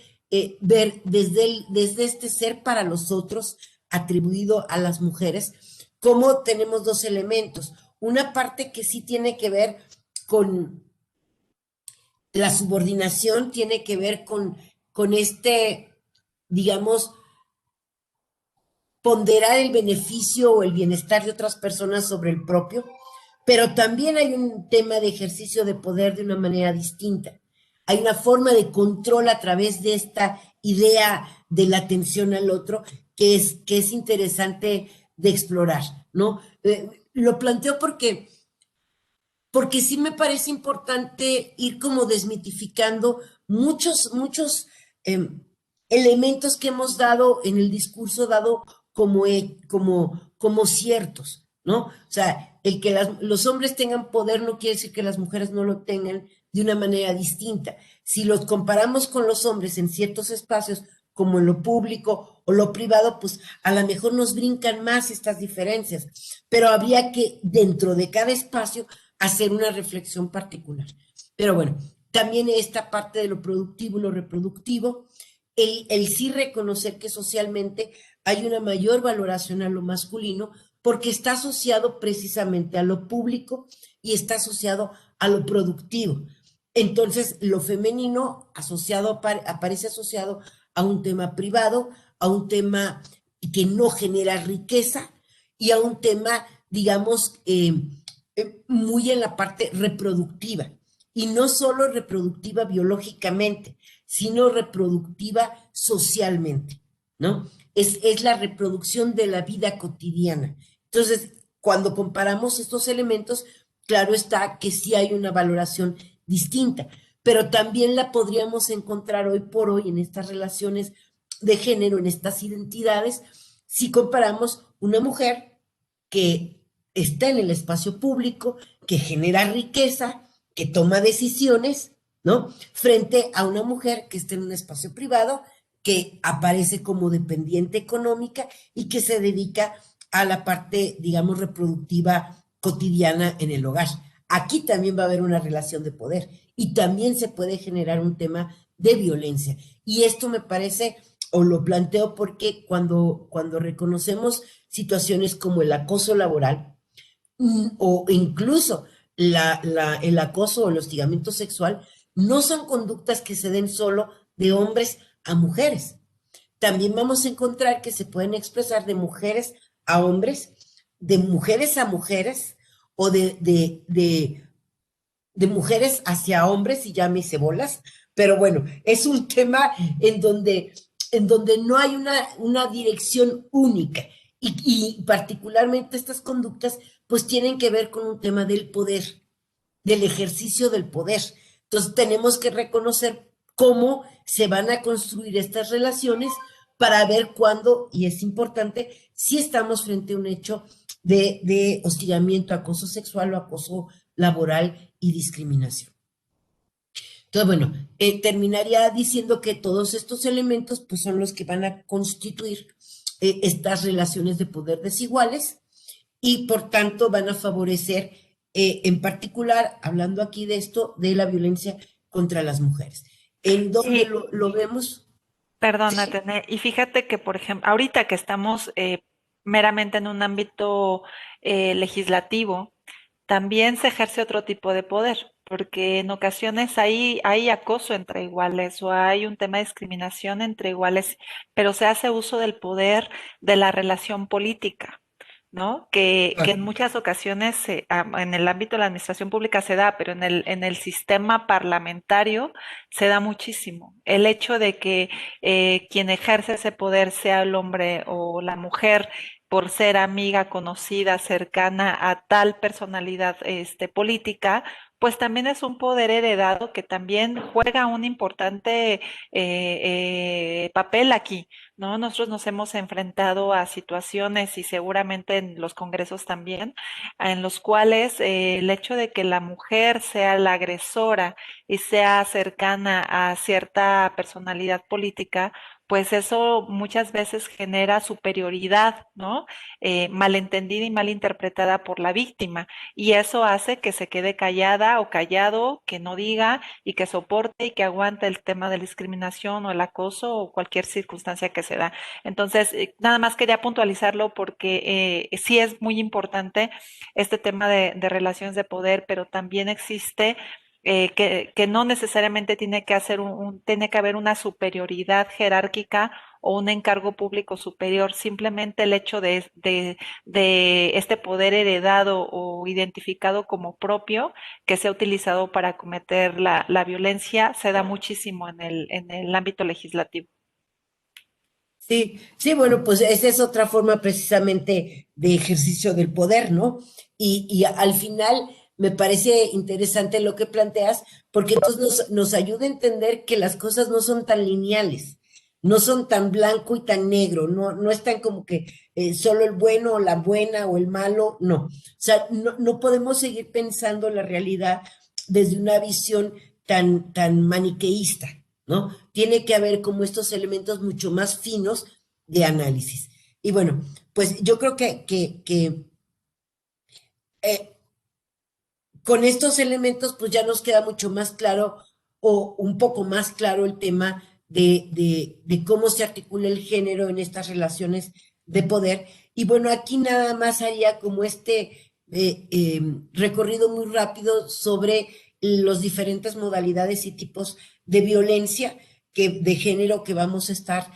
ver desde este ser para los otros atribuido a las mujeres, cómo tenemos dos elementos. Una parte que sí tiene que ver con la subordinación, tiene que ver con digamos, ponderar el beneficio o el bienestar de otras personas sobre el propio, pero también hay un tema de ejercicio de poder de una manera distinta. Hay una forma de control a través de esta idea de la atención al otro que es interesante de explorar, ¿no? Lo planteo porque sí me parece importante ir como desmitificando muchos eh, elementos que hemos dado en el discurso, dado como ciertos, ¿no? O sea, el que los hombres tengan poder no quiere decir que las mujeres no lo tengan de una manera distinta. Si los comparamos con los hombres en ciertos espacios, como en lo público o lo privado, pues a lo mejor nos brincan más estas diferencias, pero habría que, dentro de cada espacio, hacer una reflexión particular. Pero bueno, también esta parte de lo productivo y lo reproductivo, el sí reconocer que socialmente hay una mayor valoración a lo masculino porque está asociado precisamente a lo público y está asociado a lo productivo. Entonces, lo femenino aparece asociado a un tema privado, a un tema que no genera riqueza y a un tema, digamos, muy en la parte reproductiva. Y no solo reproductiva biológicamente, sino reproductiva socialmente, ¿no? Es la reproducción de la vida cotidiana. Entonces, cuando comparamos estos elementos, claro está que sí hay una valoración distinta, pero también la podríamos encontrar hoy por hoy en estas relaciones de género, en estas identidades, si comparamos una mujer que está en el espacio público, que genera riqueza, que toma decisiones, ¿no? Frente a una mujer que está en un espacio privado, que aparece como dependiente económica y que se dedica a la parte, digamos, reproductiva cotidiana en el hogar. Aquí también va a haber una relación de poder y también se puede generar un tema de violencia. Y esto me parece o lo planteo porque cuando reconocemos situaciones como el acoso laboral, o incluso el acoso o el hostigamiento sexual, no son conductas que se den solo de hombres a mujeres. También vamos a encontrar que se pueden expresar de mujeres a hombres, de mujeres a mujeres, o de mujeres hacia hombres, y llámese bolas, pero bueno, es un tema en donde no hay una dirección única, y particularmente estas conductas pues tienen que ver con un tema del poder, del ejercicio del poder. Entonces tenemos que reconocer cómo se van a construir estas relaciones para ver cuándo, y es importante, si estamos frente a un hecho de hostigamiento, acoso sexual o acoso laboral y discriminación. Entonces, bueno, terminaría diciendo que todos estos elementos pues son los que van a constituir estas relaciones de poder desiguales, y por tanto van a favorecer, en particular, hablando aquí de esto, de la violencia contra las mujeres. ¿En dónde Y lo vemos? perdona, Sí, Tene, y fíjate que, por ejemplo, ahorita que estamos meramente en un ámbito legislativo, también se ejerce otro tipo de poder, porque en ocasiones hay acoso entre iguales o hay un tema de discriminación entre iguales, pero se hace uso del poder de la relación política. ¿No? Que en muchas ocasiones en el ámbito de la administración pública se da, pero en el sistema parlamentario se da muchísimo. El hecho de que quien ejerce ese poder sea el hombre o la mujer por ser amiga, conocida, cercana a tal personalidad política, pues también es un poder heredado que también juega un importante papel aquí. ¿No? Nosotros nos hemos enfrentado a situaciones y seguramente en los congresos también, en los cuales el hecho de que la mujer sea la agresora y sea cercana a cierta personalidad política, pues eso muchas veces genera superioridad, ¿no? Malentendida y malinterpretada por la víctima. Y eso hace que se quede callada o callado, que no diga y que soporte y que aguante el tema de la discriminación o el acoso o cualquier circunstancia que se da. Entonces, nada más quería puntualizarlo porque sí es muy importante este tema de relaciones de poder, pero también existe que no necesariamente tiene que hacer tiene que haber una superioridad jerárquica o un encargo público superior, simplemente el hecho de este poder heredado o identificado como propio que se ha utilizado para cometer la violencia se da muchísimo en el ámbito legislativo. sí, sí, bueno, pues esa es otra forma precisamente de ejercicio del poder, ¿no? Y al final me parece interesante lo que planteas, porque entonces nos ayuda a entender que las cosas no son tan lineales, no son tan blanco y tan negro, no están como que solo el bueno o la buena o el malo, no. O sea, no podemos seguir pensando la realidad desde una visión tan maniqueísta, ¿no? Tiene que haber como estos elementos mucho más finos de análisis. Y bueno, pues yo creo que eh, con estos elementos pues ya nos queda mucho más claro, o un poco más claro, el tema de cómo se articula el género en estas relaciones de poder. Y bueno, aquí nada más haría como recorrido muy rápido sobre los diferentes modalidades y tipos de violencia de género que vamos a estar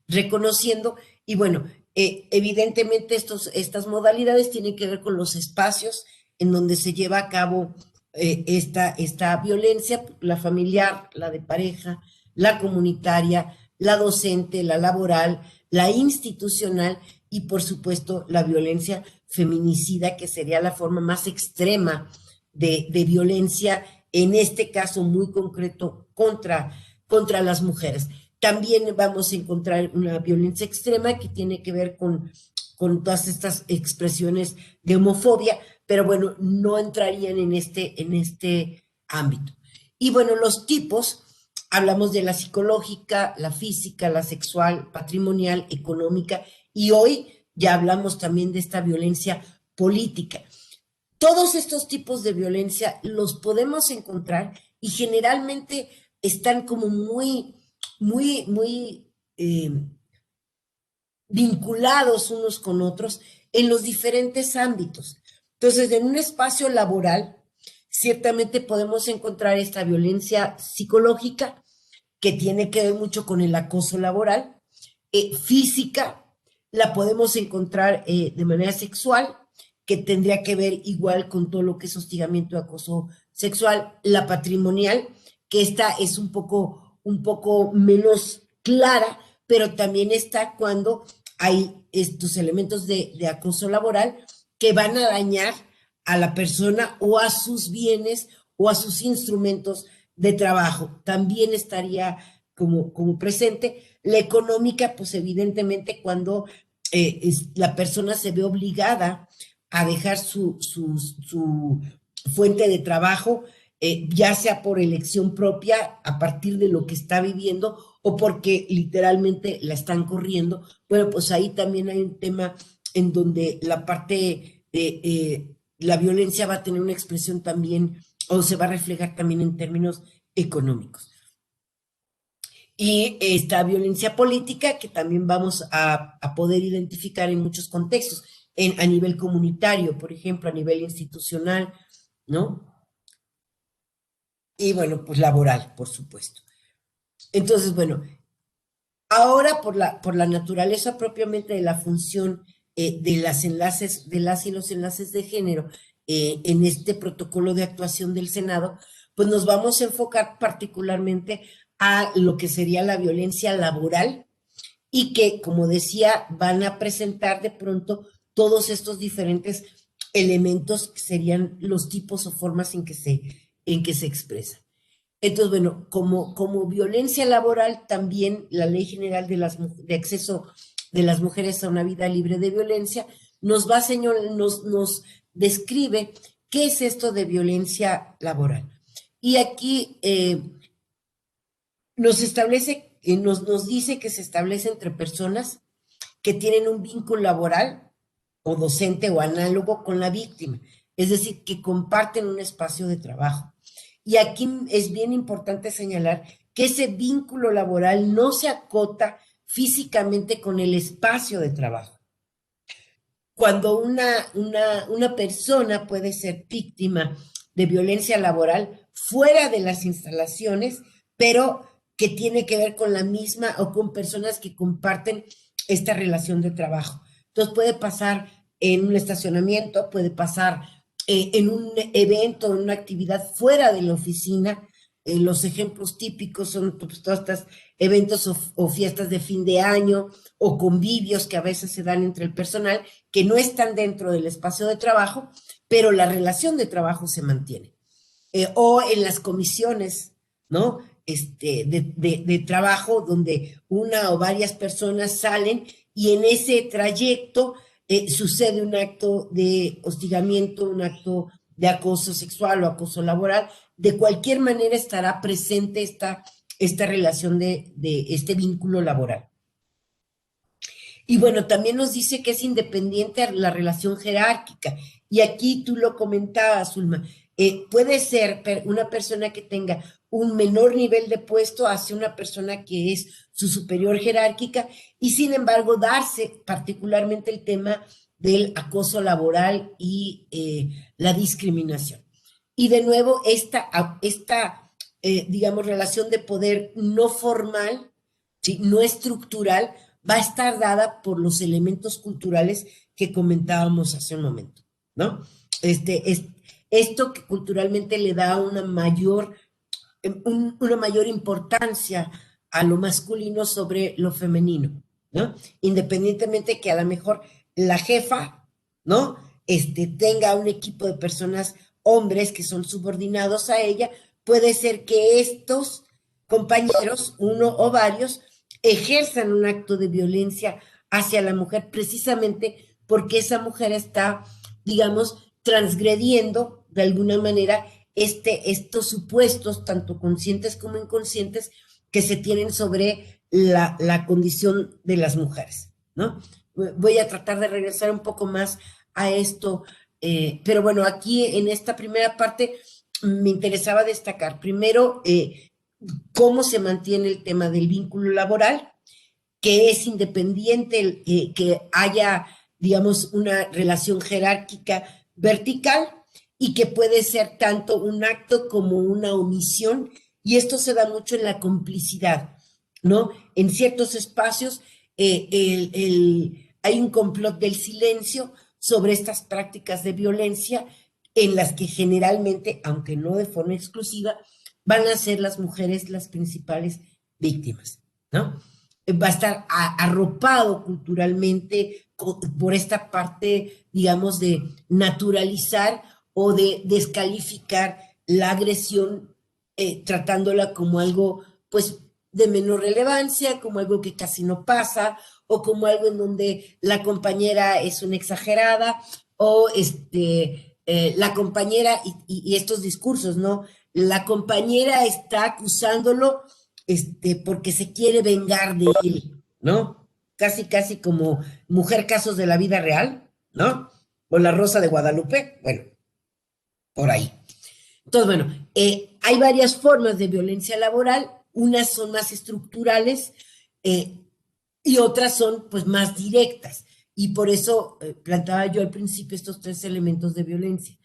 reconociendo. Y bueno, evidentemente estas modalidades tienen que ver con los espacios en donde se lleva a cabo esta violencia, la familiar, la de pareja, la comunitaria, la docente, la laboral, la institucional, y por supuesto la violencia feminicida, que sería la forma más extrema de violencia, en este caso muy concreto contra las mujeres. También vamos a encontrar una violencia extrema que tiene que ver con todas estas expresiones de homofobia, pero bueno, no entrarían en este ámbito. Y bueno, los tipos, hablamos de la psicológica, la física, la sexual, patrimonial, económica, y hoy ya hablamos también de esta violencia política. Todos estos tipos de violencia los podemos encontrar, y generalmente están como muy, muy, muy vinculados unos con otros en los diferentes ámbitos. Entonces, en un espacio laboral, ciertamente podemos encontrar esta violencia psicológica que tiene que ver mucho con el acoso laboral, física, la podemos encontrar de manera sexual, que tendría que ver igual con todo lo que es hostigamiento y acoso sexual, la patrimonial, que esta es un poco menos clara, pero también está cuando hay estos elementos de acoso laboral que van a dañar a la persona o a sus bienes o a sus instrumentos de trabajo. También estaría como presente. La económica, pues evidentemente cuando la persona se ve obligada a dejar su fuente de trabajo, ya sea por elección propia, a partir de lo que está viviendo, o porque literalmente la están corriendo. Bueno, pues ahí también hay un tema en donde la parte de la violencia va a tener una expresión también, o se va a reflejar también en términos económicos. Y esta violencia política que también vamos a poder identificar en muchos contextos, a nivel comunitario, por ejemplo, a nivel institucional, ¿no? Y bueno, pues laboral, por supuesto. Entonces, bueno, ahora por la naturaleza propiamente de la función de las y los enlaces de género en este protocolo de actuación del Senado, pues nos vamos a enfocar particularmente a lo que sería la violencia laboral y que, como decía, van a presentar de pronto todos estos diferentes elementos que serían los tipos o formas en que se expresan. Entonces, bueno, como violencia laboral, también la Ley General de Acceso de las Mujeres a una Vida Libre de Violencia nos nos describe qué es esto de violencia laboral. Y aquí nos dice que se establece entre personas que tienen un vínculo laboral o docente o análogo con la víctima, es decir, que comparten un espacio de trabajo. Y aquí es bien importante señalar que ese vínculo laboral no se acota físicamente con el espacio de trabajo. Cuando una persona puede ser víctima de violencia laboral fuera de las instalaciones, pero que tiene que ver con la misma o con personas que comparten esta relación de trabajo. Entonces puede pasar en un estacionamiento, puede pasar en un evento, en una actividad fuera de la oficina. Los ejemplos típicos son pues, todos estos eventos o fiestas de fin de año o convivios que a veces se dan entre el personal que no están dentro del espacio de trabajo, pero la relación de trabajo se mantiene. O en las comisiones, ¿no? De trabajo donde una o varias personas salen y en ese trayecto sucede un acto de hostigamiento, un acto de acoso sexual o acoso laboral. De cualquier manera estará presente esta relación de este vínculo laboral. Y bueno, también nos dice que es independiente a la relación jerárquica. Y aquí tú lo comentabas, Zulma, puede ser una persona que tenga un menor nivel de puesto hacia una persona que es su superior jerárquica y sin embargo darse particularmente el tema del acoso laboral y la discriminación. Y de nuevo, digamos, relación de poder no formal, ¿sí? No estructural, va a estar dada por los elementos culturales que comentábamos hace un momento, ¿no? Esto que culturalmente le da una mayor importancia a lo masculino sobre lo femenino, ¿no? Independientemente que a lo mejor la jefa, ¿no? Tenga un equipo de personas, hombres que son subordinados a ella, puede ser que estos compañeros, uno o varios, ejerzan un acto de violencia hacia la mujer precisamente porque esa mujer está, digamos, transgrediendo de alguna manera estos supuestos, tanto conscientes como inconscientes, que se tienen sobre la condición de las mujeres, ¿no? Voy a tratar de regresar un poco más a esto, pero bueno, aquí en esta primera parte me interesaba destacar primero cómo se mantiene el tema del vínculo laboral que es independiente, que haya, digamos, una relación jerárquica vertical y que puede ser tanto un acto como una omisión, y esto se da mucho en la complicidad, ¿no? En ciertos espacios hay un complot del silencio sobre estas prácticas de violencia en las que generalmente, aunque no de forma exclusiva, van a ser las mujeres las principales víctimas, ¿no? Va a estar arropado culturalmente por esta parte, digamos, de naturalizar o de descalificar la agresión, tratándola como algo, pues, de menor relevancia, como algo que casi no pasa, o como algo en donde la compañera es una exagerada, o la compañera, y estos discursos, ¿no? La compañera está acusándolo porque se quiere vengar de él, ¿no? Casi, casi como mujer casos de la vida real, ¿no? O la Rosa de Guadalupe, bueno, por ahí. Entonces, bueno, hay varias formas de violencia laboral, unas son más estructurales y otras son pues más directas. Y por eso planteaba yo al principio estos tres elementos de violencia.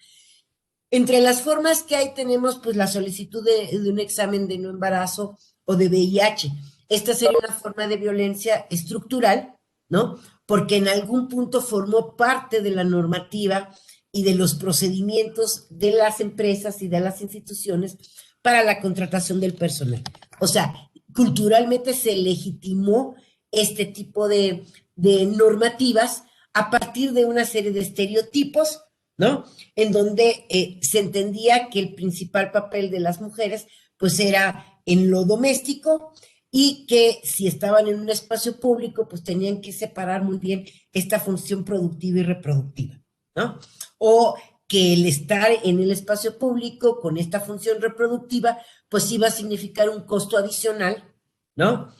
Entre las formas que hay tenemos pues la solicitud de un examen de no embarazo o de VIH. Esta sería una forma de violencia estructural, ¿no? Porque en algún punto formó parte de la normativa y de los procedimientos de las empresas y de las instituciones para la contratación del personal. O sea, culturalmente se legitimó este tipo de normativas a partir de una serie de estereotipos, ¿no? En donde se entendía que el principal papel de las mujeres pues era en lo doméstico y que si estaban en un espacio público pues tenían que separar muy bien esta función productiva y reproductiva, ¿no? O que el estar en el espacio público con esta función reproductiva pues iba a significar un costo adicional, ¿no?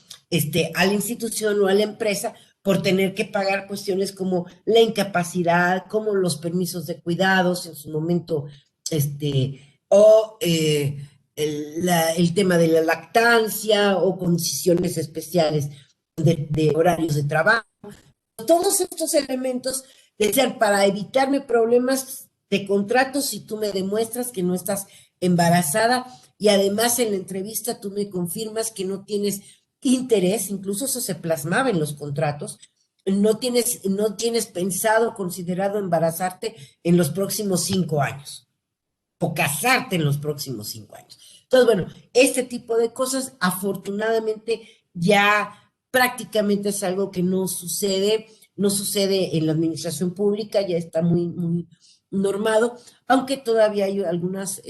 A la institución o a la empresa por tener que pagar cuestiones como la incapacidad, como los permisos de cuidados en su momento, o el tema de la lactancia o condiciones especiales de horarios de trabajo. Todos estos elementos decían, para evitarme problemas de contrato, si tú me demuestras que no estás embarazada y además en la entrevista tú me confirmas que no tienes interés, incluso eso se plasmaba en los contratos, no tienes pensado, considerado embarazarte en los próximos 5 años o casarte en los próximos 5 años. Entonces, bueno, este tipo de cosas afortunadamente ya prácticamente es algo que no sucede en la administración pública, ya está muy, muy normado, aunque todavía hay algunas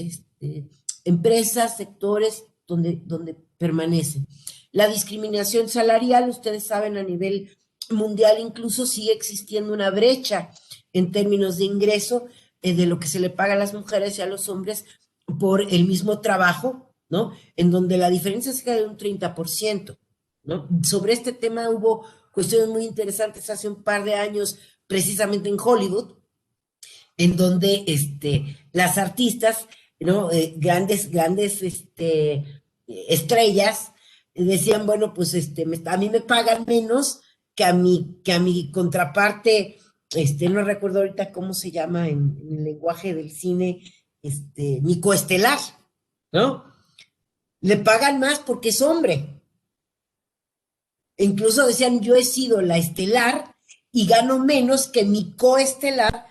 empresas, sectores donde permanecen. La discriminación salarial, ustedes saben, a nivel mundial incluso sigue existiendo una brecha en términos de ingreso de lo que se le paga a las mujeres y a los hombres por el mismo trabajo, ¿no? En donde la diferencia es de un 30%, ¿no? Sobre este tema hubo cuestiones muy interesantes hace un par de años, precisamente en Hollywood, en donde las artistas, ¿no? Grandes estrellas decían, bueno, pues a mí me pagan menos que a mi contraparte, no recuerdo ahorita cómo se llama en el lenguaje del cine, mi coestelar, ¿no? Le pagan más porque es hombre. E incluso decían, yo he sido la estelar y gano menos que mi coestelar,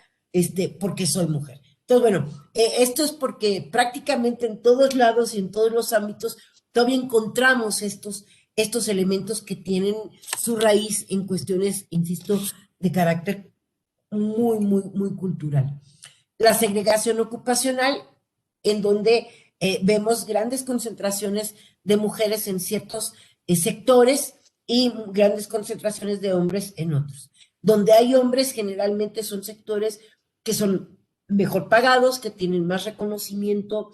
porque soy mujer. Entonces, bueno, esto es porque prácticamente en todos lados y en todos los ámbitos todavía encontramos estos elementos que tienen su raíz en cuestiones, insisto, de carácter muy, muy, muy cultural. La segregación ocupacional, en donde vemos grandes concentraciones de mujeres en ciertos sectores y grandes concentraciones de hombres en otros. Donde hay hombres, generalmente son sectores que son mejor pagados, que tienen más reconocimiento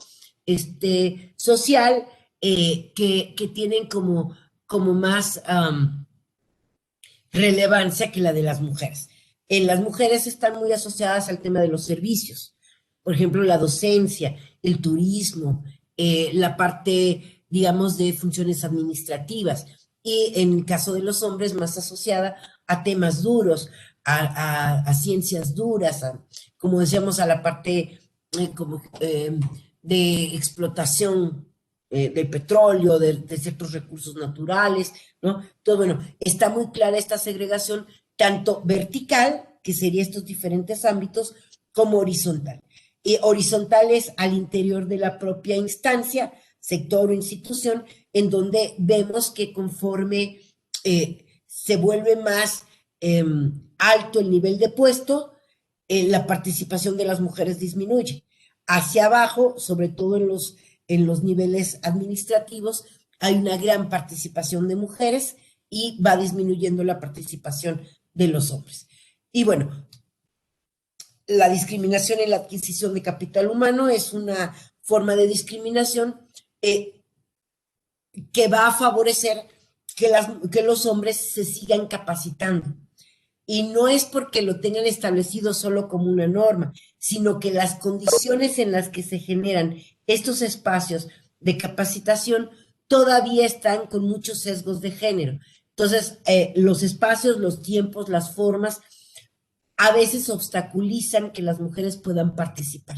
social, que tienen como más relevancia que la de las mujeres. Las mujeres están muy asociadas al tema de los servicios, por ejemplo, la docencia, el turismo, la parte, digamos, de funciones administrativas. y en el caso de los hombres más asociada a temas duros, a ciencias duras, como decíamos, a la parte como, de explotación del petróleo, de ciertos recursos naturales, ¿no? Entonces, bueno, está muy clara esta segregación, tanto vertical, que sería estos diferentes ámbitos, como horizontal. Y horizontal es al interior de la propia instancia, sector o institución, en donde vemos que conforme se vuelve más alto el nivel de puesto, la participación de las mujeres disminuye. Hacia abajo, sobre todo en los niveles administrativos, hay una gran participación de mujeres y va disminuyendo la participación de los hombres. Y bueno, la discriminación en la adquisición de capital humano es una forma de discriminación que va a favorecer que los hombres se sigan capacitando. Y no es porque lo tengan establecido solo como una norma, sino que las condiciones en las que se generan estos espacios de capacitación todavía están con muchos sesgos de género. Entonces, los espacios, los tiempos, las formas, a veces obstaculizan que las mujeres puedan participar,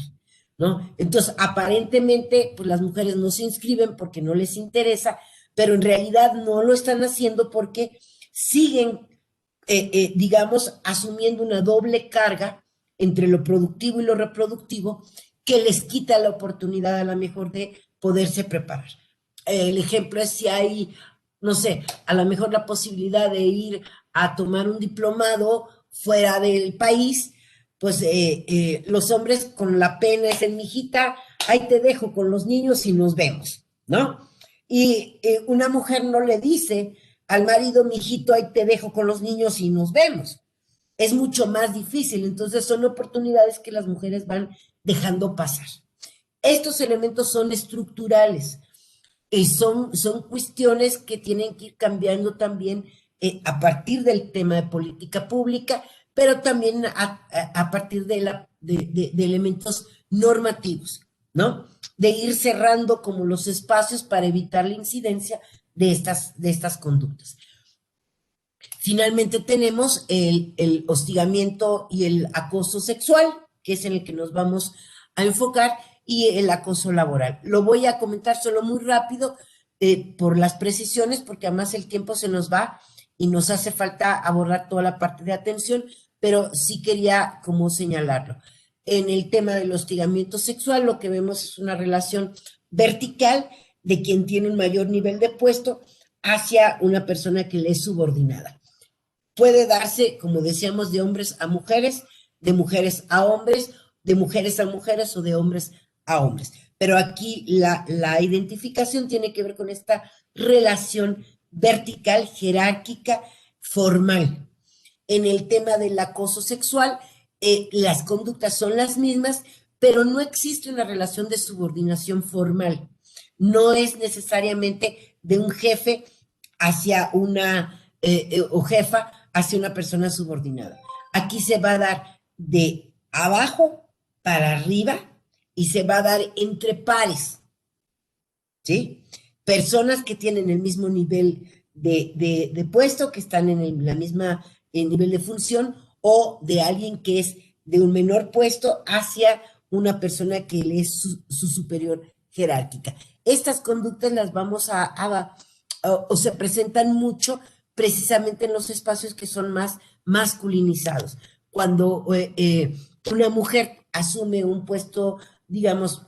¿no? Entonces, aparentemente, pues las mujeres no se inscriben porque no les interesa, pero en realidad no lo están haciendo porque siguen, digamos, asumiendo una doble carga entre lo productivo y lo reproductivo que les quita la oportunidad a lo mejor de poderse preparar. El ejemplo es si hay, no sé, a lo mejor la posibilidad de ir a tomar un diplomado fuera del país, pues los hombres con la pena es en mijita, ahí te dejo con los niños y nos vemos, ¿no? Y una mujer no le dice al marido, mijito, ahí te dejo con los niños y nos vemos. Es mucho más difícil, entonces son oportunidades que las mujeres van dejando pasar. Estos elementos son estructurales y son cuestiones que tienen que ir cambiando también a partir del tema de política pública, pero también a partir de elementos normativos, ¿no? De ir cerrando como los espacios para evitar la incidencia de estas conductas. Finalmente tenemos el hostigamiento y el acoso sexual, que es en el que nos vamos a enfocar, y el acoso laboral. Lo voy a comentar solo muy rápido por las precisiones, porque además el tiempo se nos va y nos hace falta abordar toda la parte de atención, pero sí quería como señalarlo. En el tema del hostigamiento sexual, lo que vemos es una relación vertical de quien tiene un mayor nivel de puesto hacia una persona que le es subordinada. Puede darse, como decíamos, de hombres a mujeres, de mujeres a hombres, de mujeres a mujeres o de hombres a hombres. Pero aquí la identificación tiene que ver con esta relación vertical, jerárquica, formal. En el tema del acoso sexual, las conductas son las mismas, pero no existe una relación de subordinación formal. No es necesariamente de un jefe hacia una o jefa hacia una persona subordinada. Aquí se va a dar de abajo para arriba y se va a dar entre pares, ¿sí? Personas que tienen el mismo nivel de puesto, que están en la misma nivel de función, o de alguien que es de un menor puesto hacia una persona que le es su superior jerárquica. Estas conductas las vamos o se presentan mucho precisamente en los espacios que son más masculinizados. Cuando una mujer asume un puesto, digamos,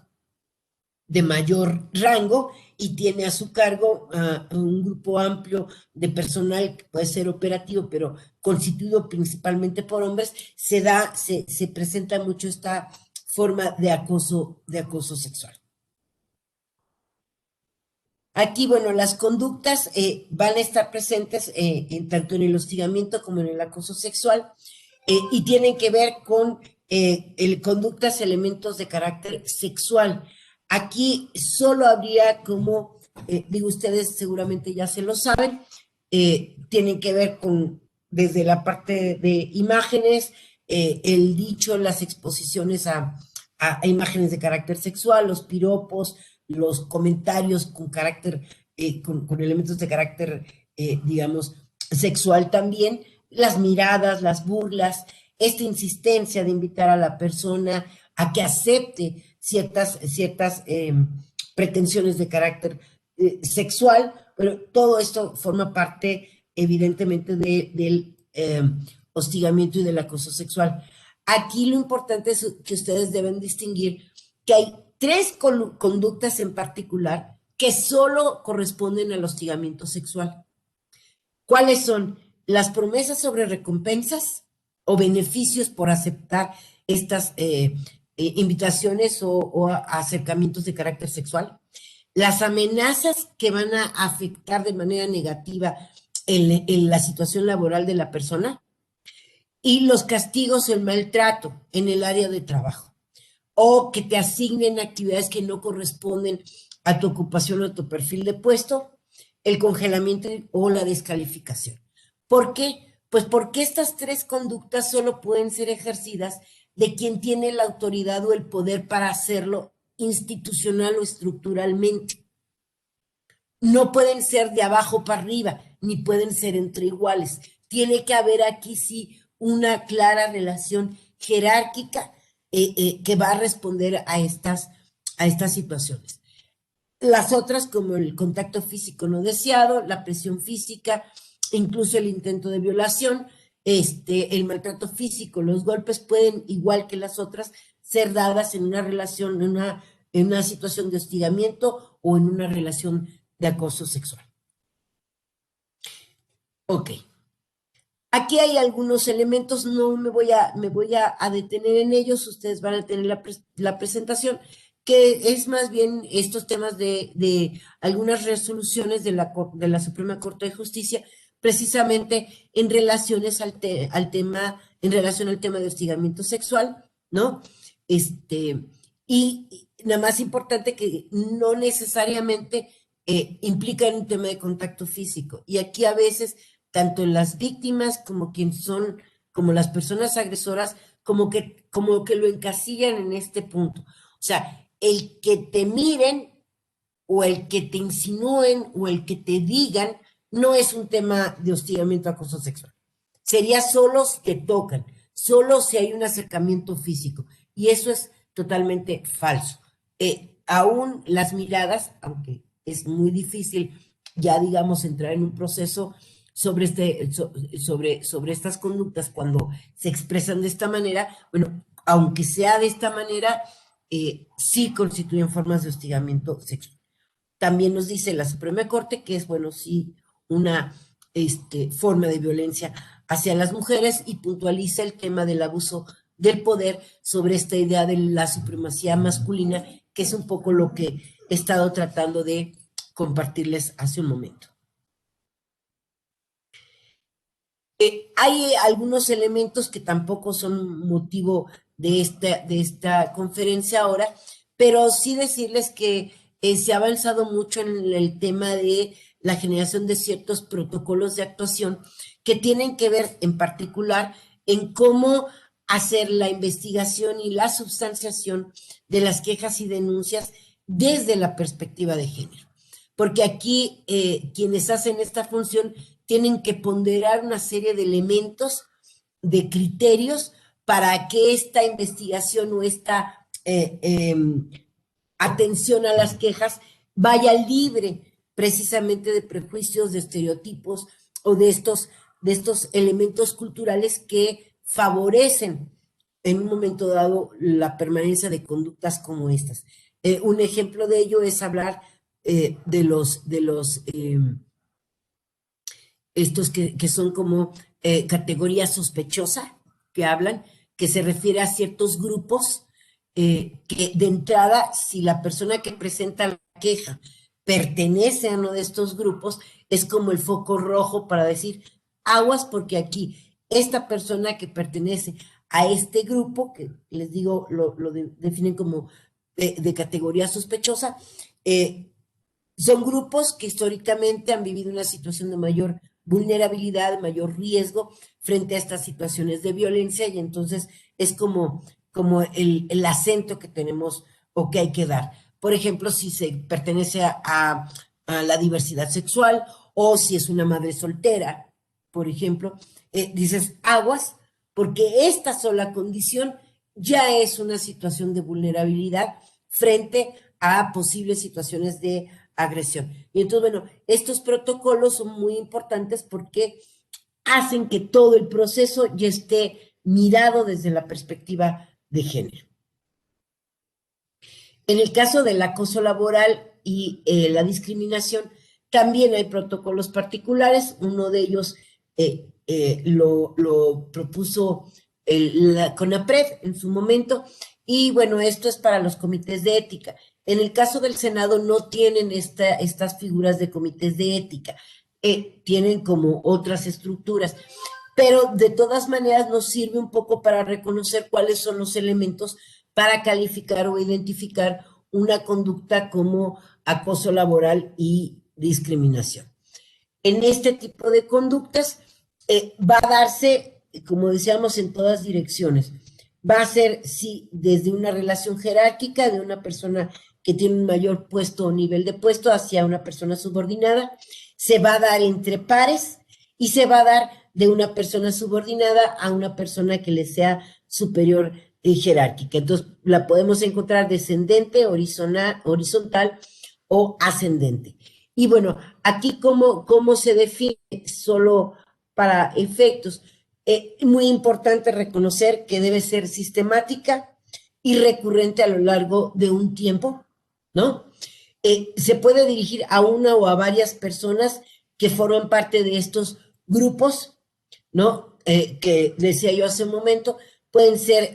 de mayor rango y tiene a su cargo un grupo amplio de personal que puede ser operativo, pero constituido principalmente por hombres, se presenta mucho esta forma de acoso sexual. Aquí, bueno, las conductas van a estar presentes tanto en el hostigamiento como en el acoso sexual y tienen que ver con conductas, elementos de carácter sexual. Aquí solo habría como, digo, ustedes seguramente ya se lo saben, tienen que ver con desde la parte de imágenes, el dicho, las exposiciones a imágenes de carácter sexual, los piropos, los comentarios con carácter, con elementos de carácter digamos, sexual también, las miradas, las burlas, esta insistencia de invitar a la persona a que acepte ciertas pretensiones de carácter sexual, pero todo esto forma parte evidentemente del hostigamiento y del acoso sexual. Aquí lo importante es que ustedes deben distinguir que hay tres conductas en particular que solo corresponden al hostigamiento sexual. ¿Cuáles son? Las promesas sobre recompensas o beneficios por aceptar estas invitaciones o acercamientos de carácter sexual. Las amenazas que van a afectar de manera negativa en la situación laboral de la persona y los castigos o el maltrato en el área de trabajo o que te asignen actividades que no corresponden a tu ocupación o a tu perfil de puesto, el congelamiento o la descalificación. ¿Por qué? Pues porque estas tres conductas solo pueden ser ejercidas de quien tiene la autoridad o el poder para hacerlo institucional o estructuralmente. No pueden ser de abajo para arriba, ni pueden ser entre iguales. Tiene que haber aquí sí una clara relación jerárquica que va a responder a estas situaciones. Las otras, como el contacto físico no deseado, la presión física, incluso el intento de violación, el maltrato físico, los golpes pueden, igual que las otras, ser dadas en una relación, en una situación de hostigamiento o en una relación de acoso sexual. Ok. Aquí hay algunos elementos, no me voy a detener en ellos, ustedes van a tener la presentación, que es más bien estos temas de algunas resoluciones de la Suprema Corte de Justicia, precisamente en relaciones al tema, en relación al tema de hostigamiento sexual, ¿no? Y nada más importante que no necesariamente implican un tema de contacto físico. Y aquí a veces tanto las víctimas como quienes son, como las personas agresoras, como que lo encasillan en este punto. O sea, el que te miren o el que te insinúen o el que te digan no es un tema de hostigamiento, acoso sexual. Sería solo si te tocan, solo si hay un acercamiento físico. Y eso es totalmente falso. Aún las miradas, aunque es muy difícil ya, digamos, entrar en un proceso sobre estas conductas cuando se expresan de esta manera, bueno, aunque sea de esta manera, sí constituyen formas de hostigamiento sexual. También nos dice la Suprema Corte que es, bueno, sí, una forma de violencia hacia las mujeres y puntualiza el tema del abuso del poder sobre esta idea de la supremacía masculina, que es un poco lo que he estado tratando de compartirles hace un momento. Hay algunos elementos que tampoco son motivo de esta conferencia ahora, pero sí decirles que se ha avanzado mucho en el tema de la generación de ciertos protocolos de actuación que tienen que ver en particular en cómo hacer la investigación y la substanciación de las quejas y denuncias desde la perspectiva de género. Porque aquí quienes hacen esta función tienen que ponderar una serie de elementos, de criterios, para que esta investigación o esta atención a las quejas vaya libre precisamente de prejuicios, de estereotipos o de estos elementos culturales que favorecen en un momento dado la permanencia de conductas como estas. Un ejemplo de ello es hablar de los estos que son como categoría sospechosa, que hablan, que se refiere a ciertos grupos que de entrada, si la persona que presenta la queja pertenece a uno de estos grupos, es como el foco rojo para decir, aguas porque aquí esta persona que pertenece a este grupo, que les digo, lo definen como de categoría sospechosa, son grupos que históricamente han vivido una situación de mayor vulnerabilidad, de mayor riesgo frente a estas situaciones de violencia y entonces es como el acento que tenemos o que hay que dar. Por ejemplo, si se pertenece a la diversidad sexual o si es una madre soltera, por ejemplo, dices aguas, porque esta sola condición ya es una situación de vulnerabilidad frente a posibles situaciones de agresión. Y entonces, bueno, estos protocolos son muy importantes porque hacen que todo el proceso ya esté mirado desde la perspectiva de género. En el caso del acoso laboral y la discriminación, también hay protocolos particulares. Uno de ellos lo propuso la CONAPRED en su momento, y bueno, esto es para los comités de ética. En el caso del Senado no tienen estas figuras de comités de ética, tienen como otras estructuras, pero de todas maneras nos sirve un poco para reconocer cuáles son los elementos para calificar o identificar una conducta como acoso laboral y discriminación. En este tipo de conductas va a darse, como decíamos, en todas direcciones. Va a ser, sí, desde una relación jerárquica de una persona que tiene un mayor puesto o nivel de puesto hacia una persona subordinada, se va a dar entre pares y se va a dar de una persona subordinada a una persona que le sea superior y jerárquica. Entonces, la podemos encontrar descendente, horizontal o ascendente. Y bueno, aquí cómo se define solo para efectos. Muy importante reconocer que debe ser sistemática y recurrente a lo largo de un tiempo, ¿no? Se puede dirigir a una o a varias personas que forman parte de estos grupos, ¿no? Que decía yo hace un momento, pueden ser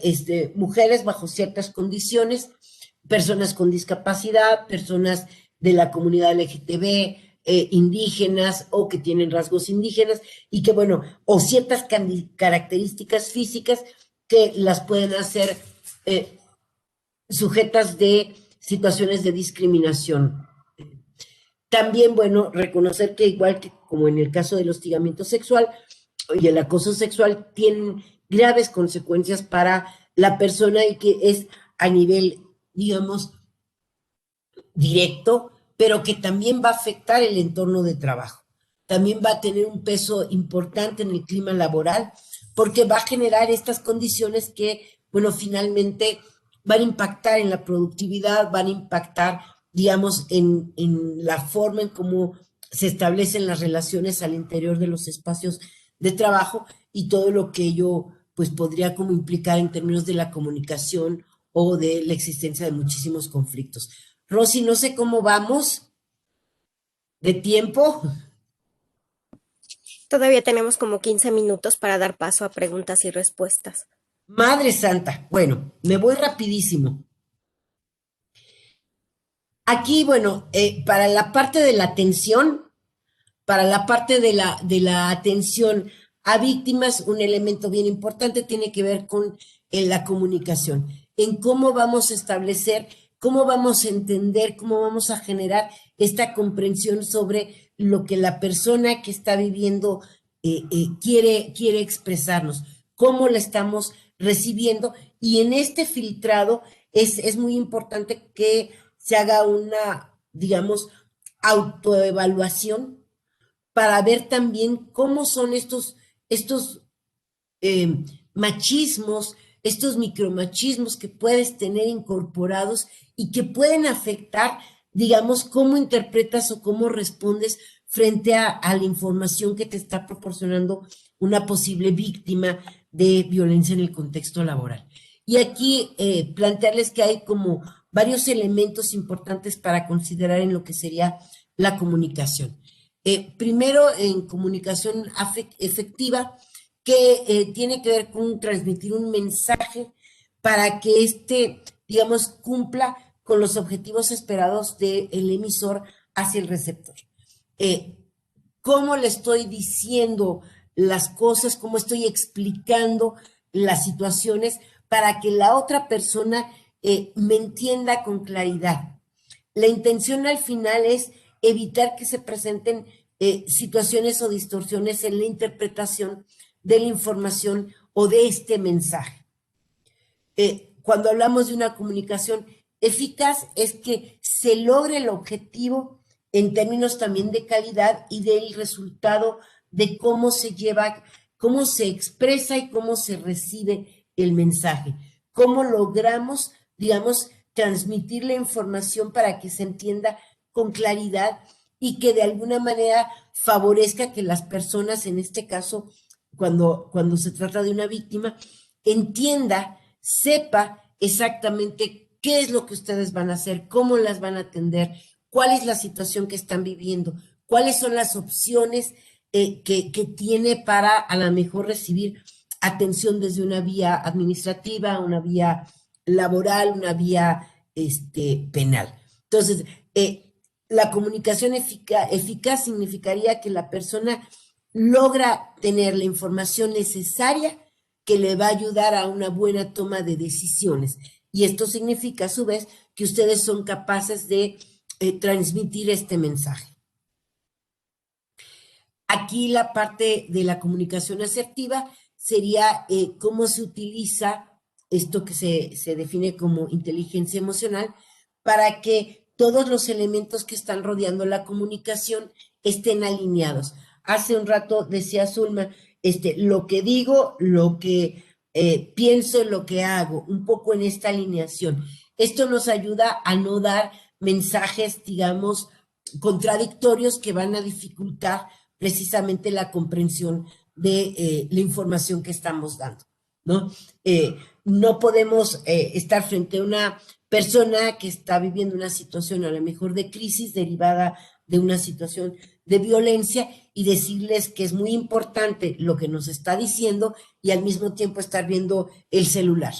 mujeres bajo ciertas condiciones, personas con discapacidad, personas de la comunidad LGTB, indígenas o que tienen rasgos indígenas y que, bueno, o ciertas características físicas que las pueden hacer sujetas de situaciones de discriminación. También, bueno, reconocer que igual que como en el caso del hostigamiento sexual y el acoso sexual, tienen graves consecuencias para la persona y que es a nivel, digamos, directo, pero que también va a afectar el entorno de trabajo. También va a tener un peso importante en el clima laboral, porque va a generar estas condiciones que, bueno, finalmente van a impactar en la productividad, van a impactar, digamos, en la forma en cómo se establecen las relaciones al interior de los espacios de trabajo y todo lo que ello, pues, podría como implicar en términos de la comunicación o de la existencia de muchísimos conflictos. Rosy, no sé cómo vamos de tiempo. Todavía tenemos como 15 minutos para dar paso a preguntas y respuestas. Madre Santa. Bueno, me voy rapidísimo. Aquí, bueno, para la parte de la atención, para la parte de la atención a víctimas, un elemento bien importante tiene que ver con la comunicación, en cómo vamos a establecer, cómo vamos a entender, cómo vamos a generar esta comprensión sobre lo que la persona que está viviendo quiere expresarnos, cómo la estamos recibiendo, y en este filtrado es muy importante que se haga una, digamos, autoevaluación para ver también cómo son estos machismos, estos micromachismos que puedes tener incorporados y que pueden afectar, digamos, cómo interpretas o cómo respondes frente a la información que te está proporcionando una posible víctima de violencia en el contexto laboral. Y aquí plantearles que hay como varios elementos importantes para considerar en lo que sería la comunicación. Primero, en comunicación efectiva, que tiene que ver con transmitir un mensaje para que digamos, cumpla con los objetivos esperados del emisor hacia el receptor. Eh, ¿Cómo le estoy diciendo las cosas? ¿Cómo estoy explicando las situaciones para que la otra persona me entienda con claridad? La intención al final es evitar que se presenten situaciones o distorsiones en la interpretación de la información o de este mensaje. Cuando hablamos de una comunicación eficaz es que se logre el objetivo en términos también de calidad y del resultado de cómo se lleva, cómo se expresa y cómo se recibe el mensaje, cómo logramos, digamos, transmitir la información para que se entienda con claridad y que de alguna manera favorezca que las personas, en este caso, cuando se trata de una víctima, entienda, sepa exactamente qué es lo que ustedes van a hacer, cómo las van a atender, cuál es la situación que están viviendo, cuáles son las opciones que tiene para a lo mejor recibir atención desde una vía administrativa, una vía laboral, una vía penal. Entonces, la comunicación eficaz significaría que la persona logra tener la información necesaria que le va a ayudar a una buena toma de decisiones. Y esto significa, a su vez, que ustedes son capaces de transmitir este mensaje. Aquí la parte de la comunicación asertiva sería cómo se utiliza esto que se define como inteligencia emocional para que todos los elementos que están rodeando la comunicación estén alineados. Hace un rato decía Zulma, lo que digo, lo que pienso, lo que hago, un poco en esta alineación. Esto nos ayuda a no dar mensajes, digamos, contradictorios que van a dificultar precisamente la comprensión de la información que estamos dando, ¿no? No podemos estar frente a una persona que está viviendo una situación a lo mejor de crisis derivada de una situación de violencia y decirles que es muy importante lo que nos está diciendo y al mismo tiempo estar viendo el celular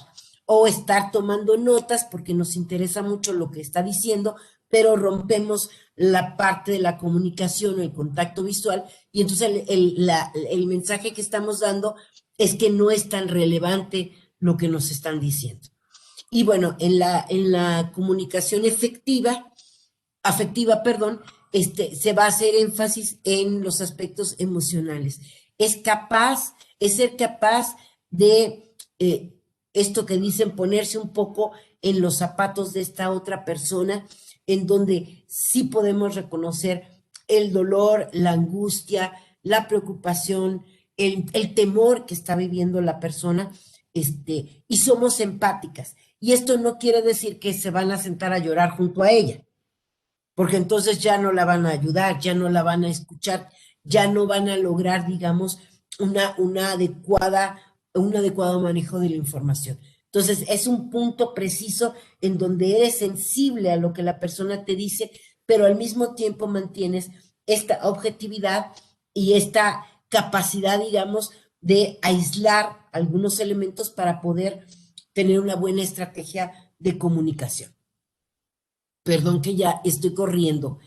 o estar tomando notas porque nos interesa mucho lo que está diciendo, pero rompemos la parte de la comunicación o el contacto visual y entonces el mensaje que estamos dando es que no es tan relevante lo que nos están diciendo. Y bueno, en la comunicación afectiva, perdón, se va a hacer énfasis en los aspectos emocionales. Es ser capaz de esto que dicen, ponerse un poco en los zapatos de esta otra persona, en donde sí podemos reconocer el dolor, la angustia, la preocupación, el temor que está viviendo la persona, y somos empáticas. Y esto no quiere decir que se van a sentar a llorar junto a ella, porque entonces ya no la van a ayudar, ya no la van a escuchar, ya no van a lograr, digamos, un adecuado manejo de la información. Entonces, es un punto preciso en donde eres sensible a lo que la persona te dice, pero al mismo tiempo mantienes esta objetividad y esta capacidad, digamos, de aislar algunos elementos para poder tener una buena estrategia de comunicación. Perdón que ya estoy corriendo.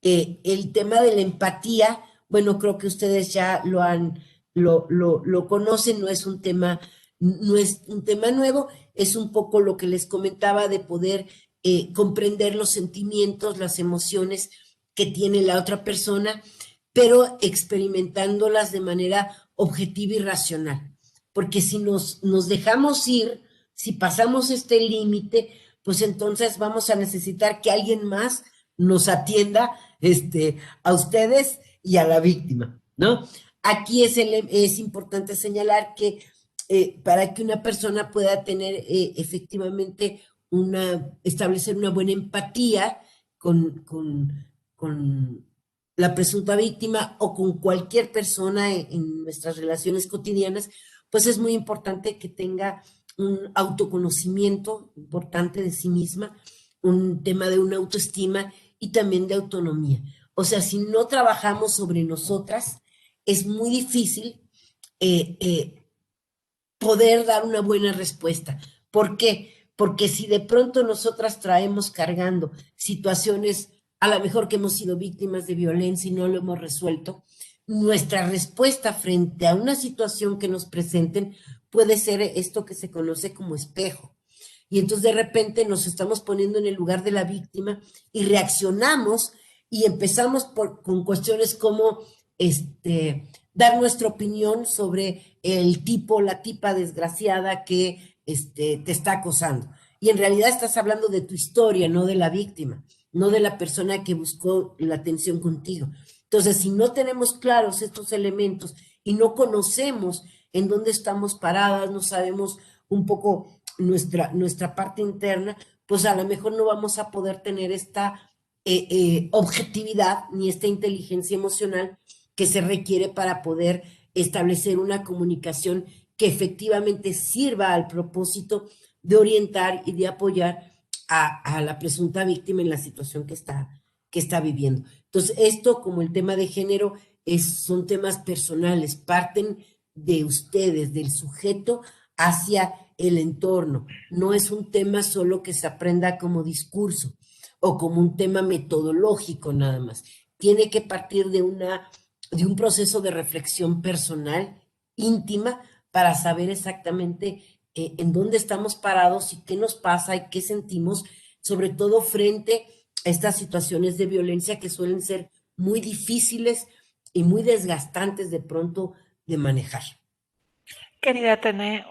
El tema de la empatía, bueno, creo que ustedes ya lo conocen, no es un tema nuevo, es un poco lo que les comentaba de poder comprender los sentimientos, las emociones que tiene la otra persona, pero experimentándolas de manera objetiva y racional. Porque si nos dejamos ir, si pasamos este límite, pues entonces vamos a necesitar que alguien más nos atienda a ustedes y a la víctima, ¿no? Aquí es importante señalar que para que una persona pueda tener efectivamente establecer una buena empatía con la presunta víctima o con cualquier persona en nuestras relaciones cotidianas, pues es muy importante que tenga un autoconocimiento importante de sí misma, un tema de una autoestima y también de autonomía. O sea, si no trabajamos sobre nosotras, es muy difícil poder dar una buena respuesta. ¿Por qué? Porque si de pronto nosotras traemos cargando situaciones, a lo mejor que hemos sido víctimas de violencia y no lo hemos resuelto, nuestra respuesta frente a una situación que nos presenten puede ser esto que se conoce como espejo. Y entonces de repente nos estamos poniendo en el lugar de la víctima y reaccionamos y empezamos con cuestiones como dar nuestra opinión sobre el tipo, la tipa desgraciada que te está acosando. Y en realidad estás hablando de tu historia, no de la víctima. no de la persona que buscó la atención contigo. Entonces, si no tenemos claros estos elementos y no conocemos en dónde estamos paradas, no sabemos un poco nuestra parte interna, pues a lo mejor no vamos a poder tener esta objetividad ni esta inteligencia emocional que se requiere para poder establecer una comunicación que efectivamente sirva al propósito de orientar y de apoyar a la presunta víctima en la situación que está viviendo. Entonces, esto como el tema de género son temas personales, parten de ustedes, del sujeto hacia el entorno. No es un tema solo que se aprenda como discurso o como un tema metodológico nada más. Tiene que partir de un proceso de reflexión personal, íntima, para saber exactamente en dónde estamos parados y qué nos pasa y qué sentimos, sobre todo frente a estas situaciones de violencia que suelen ser muy difíciles y muy desgastantes de pronto de manejar. Quería tener Sí,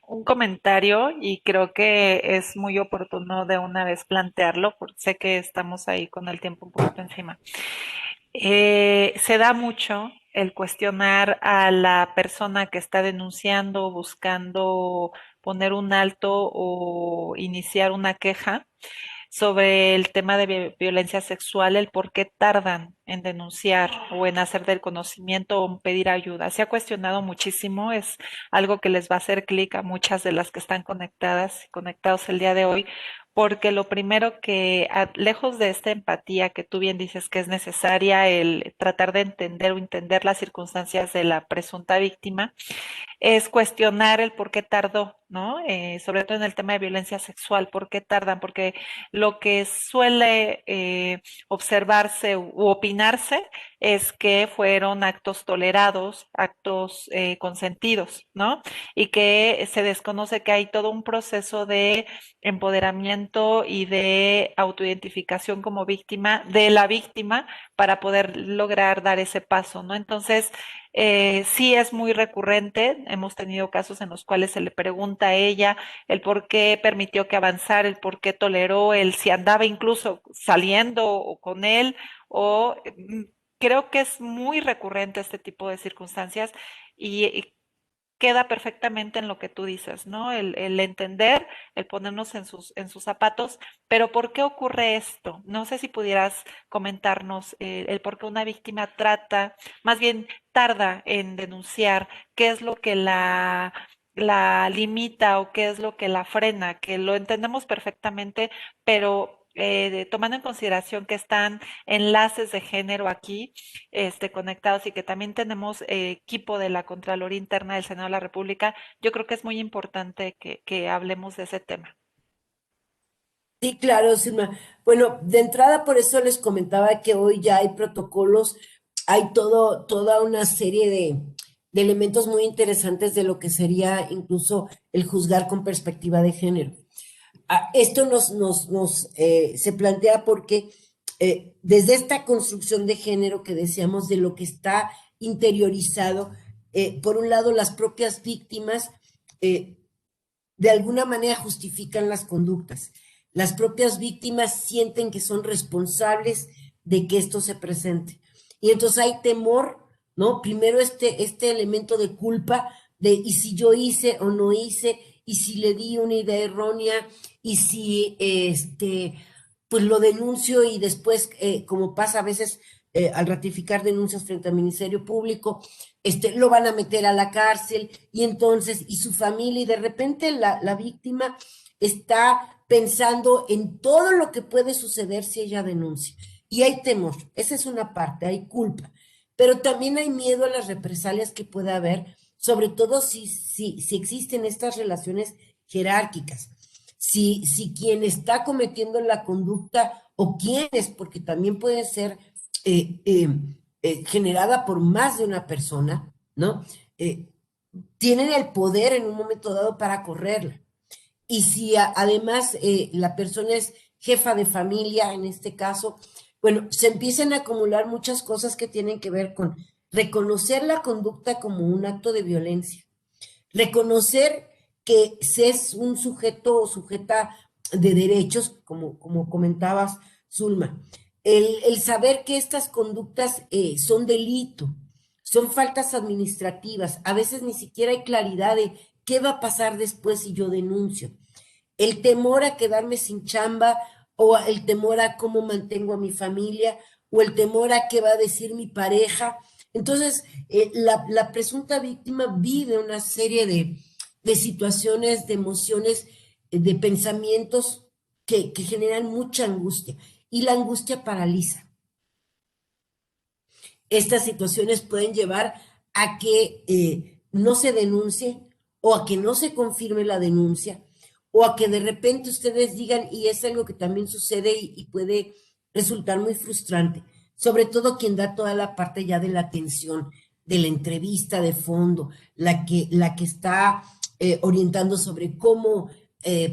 un comentario y creo que es muy oportuno de una vez plantearlo, porque sé que estamos ahí con el tiempo un poquito encima. Se da mucho el cuestionar a la persona que está denunciando, buscando poner un alto o iniciar una queja sobre el tema de violencia sexual, el por qué tardan en denunciar o en hacer del conocimiento o en pedir ayuda. Se ha cuestionado muchísimo, es algo que les va a hacer clic a muchas de las que están conectadas y conectados el día de hoy, porque lo primero que, lejos de esta empatía que tú bien dices que es necesaria, el tratar de entender o entender las circunstancias de la presunta víctima, es cuestionar el por qué tardó, ¿no? Sobre todo en el tema de violencia sexual, ¿por qué tardan? Porque lo que suele observarse u opinarse es que fueron actos tolerados, actos consentidos, ¿no? Y que se desconoce que hay todo un proceso de empoderamiento y de autoidentificación como víctima de la víctima para poder lograr dar ese paso, ¿no? Entonces, sí es muy recurrente, hemos tenido casos en los cuales se le pregunta a ella el por qué permitió que avanzara, el por qué toleró, el si andaba incluso saliendo con él, o creo que es muy recurrente este tipo de circunstancias y queda perfectamente en lo que tú dices, ¿no? El entender, el ponernos en sus zapatos, pero ¿por qué ocurre esto? No sé si pudieras comentarnos el por qué una víctima trata, más bien tarda en denunciar, qué es lo que la limita o qué es lo que la frena, que lo entendemos perfectamente, pero tomando en consideración que están enlaces de género aquí, conectados y que también tenemos equipo de la Contraloría Interna del Senado de la República, yo creo que es muy importante que hablemos de ese tema. sí, claro, Silma. Bueno, de entrada por eso les comentaba que hoy ya hay protocolos, hay toda una serie de elementos muy interesantes de lo que sería incluso el juzgar con perspectiva de género. Esto se plantea porque desde esta construcción de género que decíamos de lo que está interiorizado, por un lado las propias víctimas eh, de alguna manera justifican las conductas. Las propias víctimas sienten que son responsables de que esto se presente. Y entonces hay temor, ¿no? Primero este elemento de culpa de y si yo hice o no hice, y si le di una idea errónea, y si pues lo denuncio y después, como pasa a veces al ratificar denuncias frente al Ministerio Público, lo van a meter a la cárcel y entonces, y su familia, y de repente la víctima está pensando en todo lo que puede suceder si ella denuncia. Y hay temor, esa es una parte, hay culpa, pero también hay miedo a las represalias que pueda haber, sobre todo si existen estas relaciones jerárquicas. Si quien está cometiendo la conducta o quiénes, porque también puede ser eh, eh, generada por más de una persona, ¿no? Eh, tienen el poder en un momento dado para correrla. Y si además la persona es jefa de familia, en este caso, bueno, se empiezan a acumular muchas cosas que tienen que ver con reconocer la conducta como un acto de violencia, reconocer que se es un sujeto o sujeta de derechos, como comentabas, Zulma. El saber que estas conductas son delito, son faltas administrativas, a veces ni siquiera hay claridad de qué va a pasar después si yo denuncio. El temor a quedarme sin chamba o el temor a cómo mantengo a mi familia o el temor a qué va a decir mi pareja. Entonces, la presunta víctima vive una serie de situaciones, de emociones, de pensamientos que generan mucha angustia y la angustia paraliza. Estas situaciones pueden llevar a que no se denuncie o a que no se confirme la denuncia o a que de repente ustedes digan, y es algo que también sucede y puede resultar muy frustrante, sobre todo quien da toda la parte ya de la atención, de la entrevista de fondo, la que está orientando sobre cómo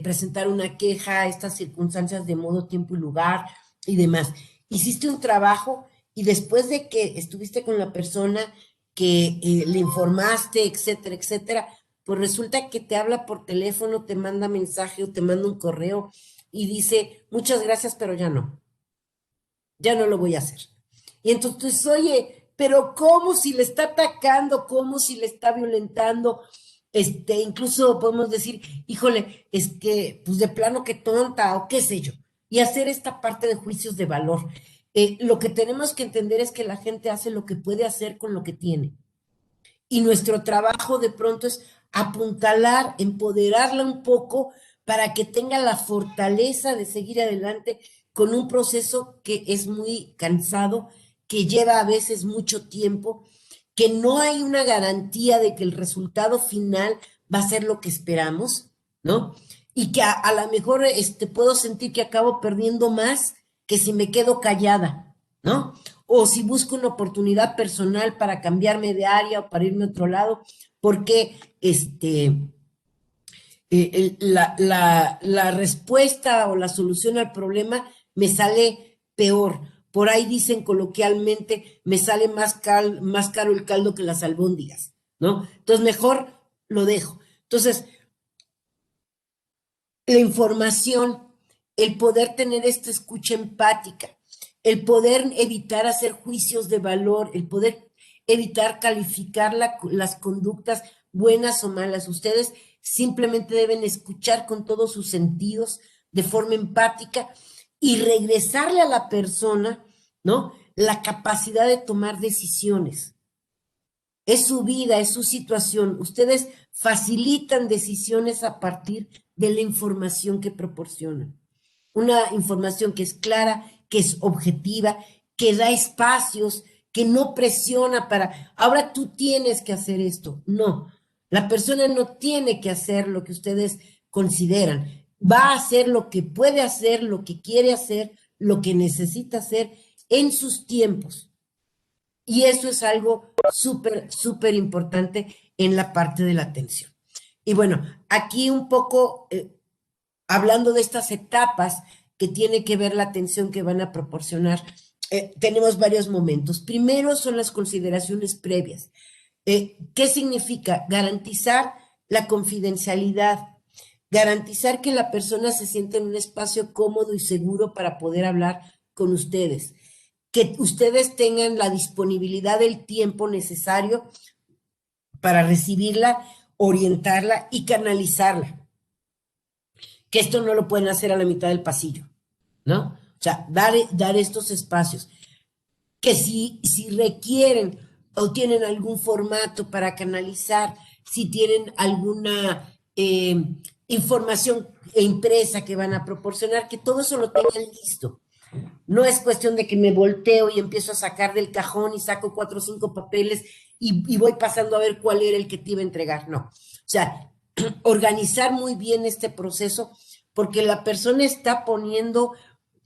presentar una queja, estas circunstancias de modo, tiempo y lugar y demás. Hiciste un trabajo y después de que estuviste con la persona, que le informaste, etcétera, etcétera, pues resulta que te habla por teléfono, te manda mensaje o te manda un correo y dice, muchas gracias, pero ya no lo voy a hacer. Y entonces, oye, pero ¿cómo si le está atacando? ¿Cómo si le está violentando? Incluso podemos decir, híjole, es que, pues de plano que tonta o qué sé yo, y hacer esta parte de juicios de valor. Lo que tenemos que entender es que la gente hace lo que puede hacer con lo que tiene. Y nuestro trabajo de pronto es apuntalar, empoderarla un poco para que tenga la fortaleza de seguir adelante con un proceso que es muy cansado, que lleva a veces mucho tiempo, que no hay una garantía de que el resultado final va a ser lo que esperamos, ¿no? Y que a lo mejor puedo sentir que acabo perdiendo más que si me quedo callada, ¿no? O si busco una oportunidad personal para cambiarme de área o para irme a otro lado, porque la respuesta o la solución al problema me sale peor. Por ahí dicen coloquialmente, me sale más caro el caldo que las albóndigas, ¿no? Entonces mejor lo dejo. Entonces, la información, el poder tener esta escucha empática, el poder evitar hacer juicios de valor, el poder evitar calificar las conductas buenas o malas. Ustedes simplemente deben escuchar con todos sus sentidos de forma empática y regresarle a la persona, ¿no? La capacidad de tomar decisiones. Es su vida, es su situación. Ustedes facilitan decisiones a partir de la información que proporcionan. Una información que es clara, que es objetiva, que da espacios, que no presiona para, ahora tú tienes que hacer esto. No, la persona no tiene que hacer lo que ustedes consideran. Va a hacer lo que puede hacer, lo que quiere hacer, lo que necesita hacer en sus tiempos. Y eso es algo súper, súper importante en la parte de la atención. Y bueno, aquí un poco hablando de estas etapas que tiene que ver la atención que van a proporcionar, tenemos varios momentos. Primero son las consideraciones previas. ¿Qué significa? Garantizar la confidencialidad, garantizar que la persona se sienta en un espacio cómodo y seguro para poder hablar con ustedes, que ustedes tengan la disponibilidad del tiempo necesario para recibirla, orientarla y canalizarla. Que esto no lo pueden hacer a la mitad del pasillo, ¿no? O sea, dar estos espacios. Que si requieren o tienen algún formato para canalizar, si tienen alguna información impresa que van a proporcionar, que todo eso lo tengan listo. No es cuestión de que me volteo y empiezo a sacar del cajón y saco 4 o 5 papeles y voy pasando a ver cuál era el que te iba a entregar. No. O sea, organizar muy bien este proceso porque la persona está poniendo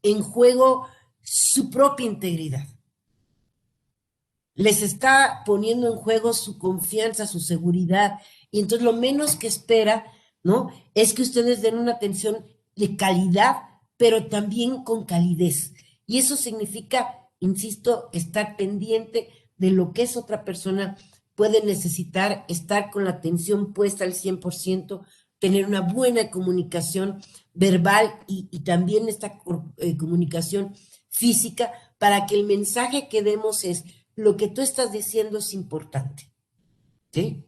en juego su propia integridad. Les está poniendo en juego su confianza, su seguridad. Y entonces lo menos que espera, ¿no? Es que ustedes den una atención de calidad, pero también con calidez. Y eso significa, insisto, estar pendiente de lo que esa otra persona puede necesitar, estar con la atención puesta al 100%, tener una buena comunicación verbal y también esta comunicación física para que el mensaje que demos es lo que tú estás diciendo es importante. ¿Sí?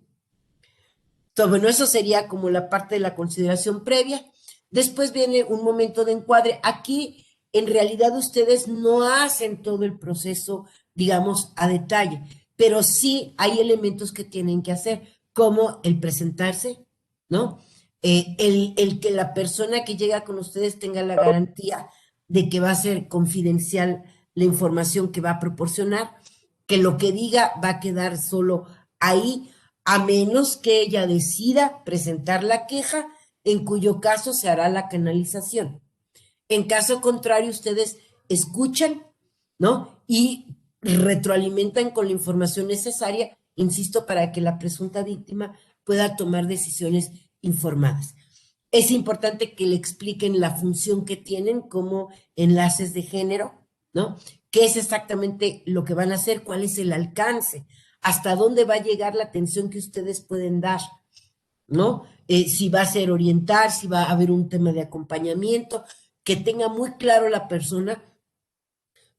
Entonces, bueno, eso sería como la parte de la consideración previa. Después viene un momento de encuadre. Aquí, en realidad, ustedes no hacen todo el proceso, digamos, a detalle, pero sí hay elementos que tienen que hacer, como el presentarse, ¿no? El que la persona que llega con ustedes tenga la garantía de que va a ser confidencial la información que va a proporcionar, que lo que diga va a quedar solo ahí, a menos que ella decida presentar la queja, en cuyo caso se hará la canalización. En caso contrario, ustedes escuchan, ¿no? Y retroalimentan con la información necesaria, insisto, para que la presunta víctima pueda tomar decisiones informadas. Es importante que le expliquen la función que tienen como enlaces de género, ¿no? ¿Qué es exactamente lo que van a hacer? ¿Cuál es el alcance? ¿Hasta dónde va a llegar la atención que ustedes pueden dar? ¿No? Si va a ser orientar, si va a haber un tema de acompañamiento, que tenga muy claro la persona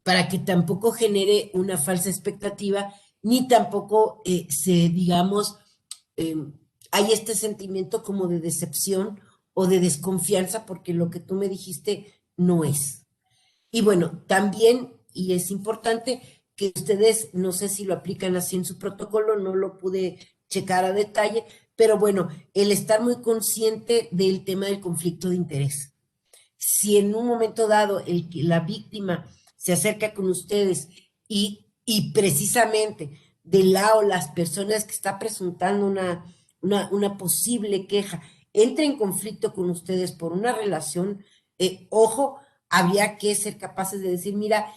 para que tampoco genere una falsa expectativa, ni tampoco digamos, eh, hay este sentimiento como de decepción o de desconfianza porque lo que tú me dijiste no es. Y bueno, también, y es importante que ustedes, no sé si lo aplican así en su protocolo, no lo pude checar a detalle, pero bueno, el estar muy consciente del tema del conflicto de interés. Si en un momento dado la víctima se acerca con ustedes y precisamente del lado las personas que está presentando una posible queja entra en conflicto con ustedes por una relación, ojo, habría que ser capaces de decir, mira,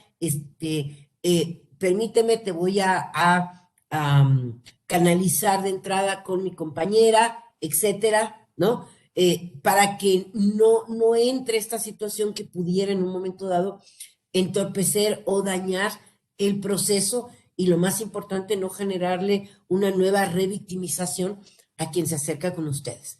permíteme, te voy a canalizar de entrada con mi compañera, etcétera, ¿no? Para que no entre esta situación que pudiera en un momento dado entorpecer o dañar el proceso y lo más importante, no generarle una nueva revictimización a quien se acerca con ustedes.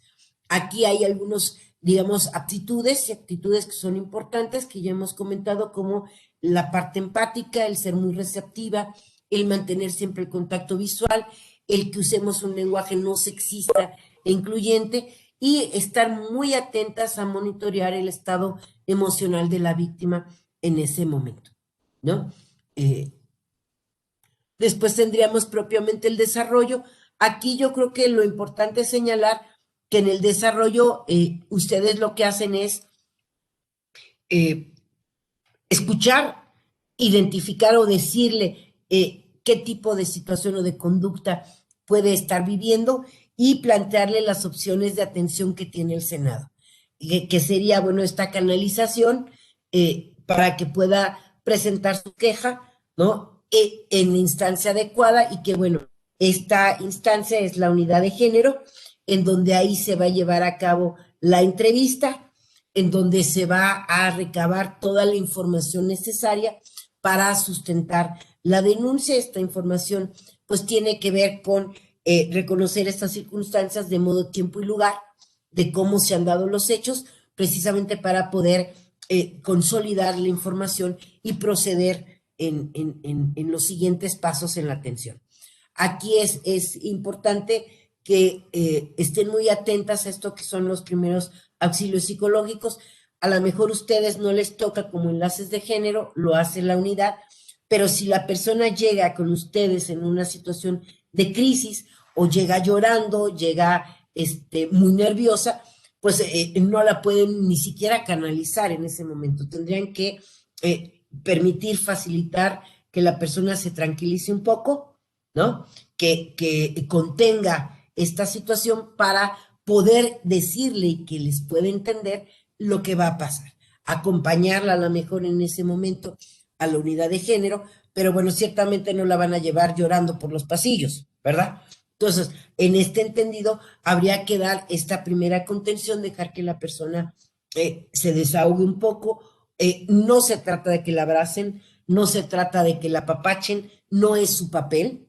Aquí hay algunos, digamos, aptitudes y actitudes que son importantes, que ya hemos comentado, como la parte empática, el ser muy receptiva, el mantener siempre el contacto visual, el que usemos un lenguaje no sexista e incluyente, y estar muy atentas a monitorear el estado emocional de la víctima en ese momento, ¿no? Después tendríamos propiamente el desarrollo. Aquí yo creo que lo importante es señalar que en el desarrollo ustedes lo que hacen es escuchar, identificar o decirle qué tipo de situación o de conducta puede estar viviendo y plantearle las opciones de atención que tiene el Senado, que sería, bueno, esta canalización para que pueda presentar su queja, ¿no? En la instancia adecuada y que, bueno, esta instancia es la unidad de género, en donde ahí se va a llevar a cabo la entrevista, en donde se va a recabar toda la información necesaria para sustentar la denuncia. Esta información pues tiene que ver con reconocer estas circunstancias de modo, tiempo y lugar, de cómo se han dado los hechos, precisamente para poder consolidar la información y proceder en los siguientes pasos en la atención. Aquí es importante que estén muy atentas a esto que son los primeros auxilios psicológicos. A lo mejor ustedes no les toca como enlaces de género, lo hace la unidad, pero si la persona llega con ustedes en una situación de crisis o llega llorando, llega muy nerviosa, pues no la pueden ni siquiera canalizar en ese momento. Tendrían que permitir, facilitar que la persona se tranquilice un poco, ¿no? Que contenga esta situación para poder decirle y que les pueda entender lo que va a pasar. Acompañarla a lo mejor en ese momento a la unidad de género, pero bueno, ciertamente no la van a llevar llorando por los pasillos, ¿verdad? Entonces, en este entendido, habría que dar esta primera contención, dejar que la persona se desahogue un poco. No se trata de que la abracen, no se trata de que la apapachen, no es su papel,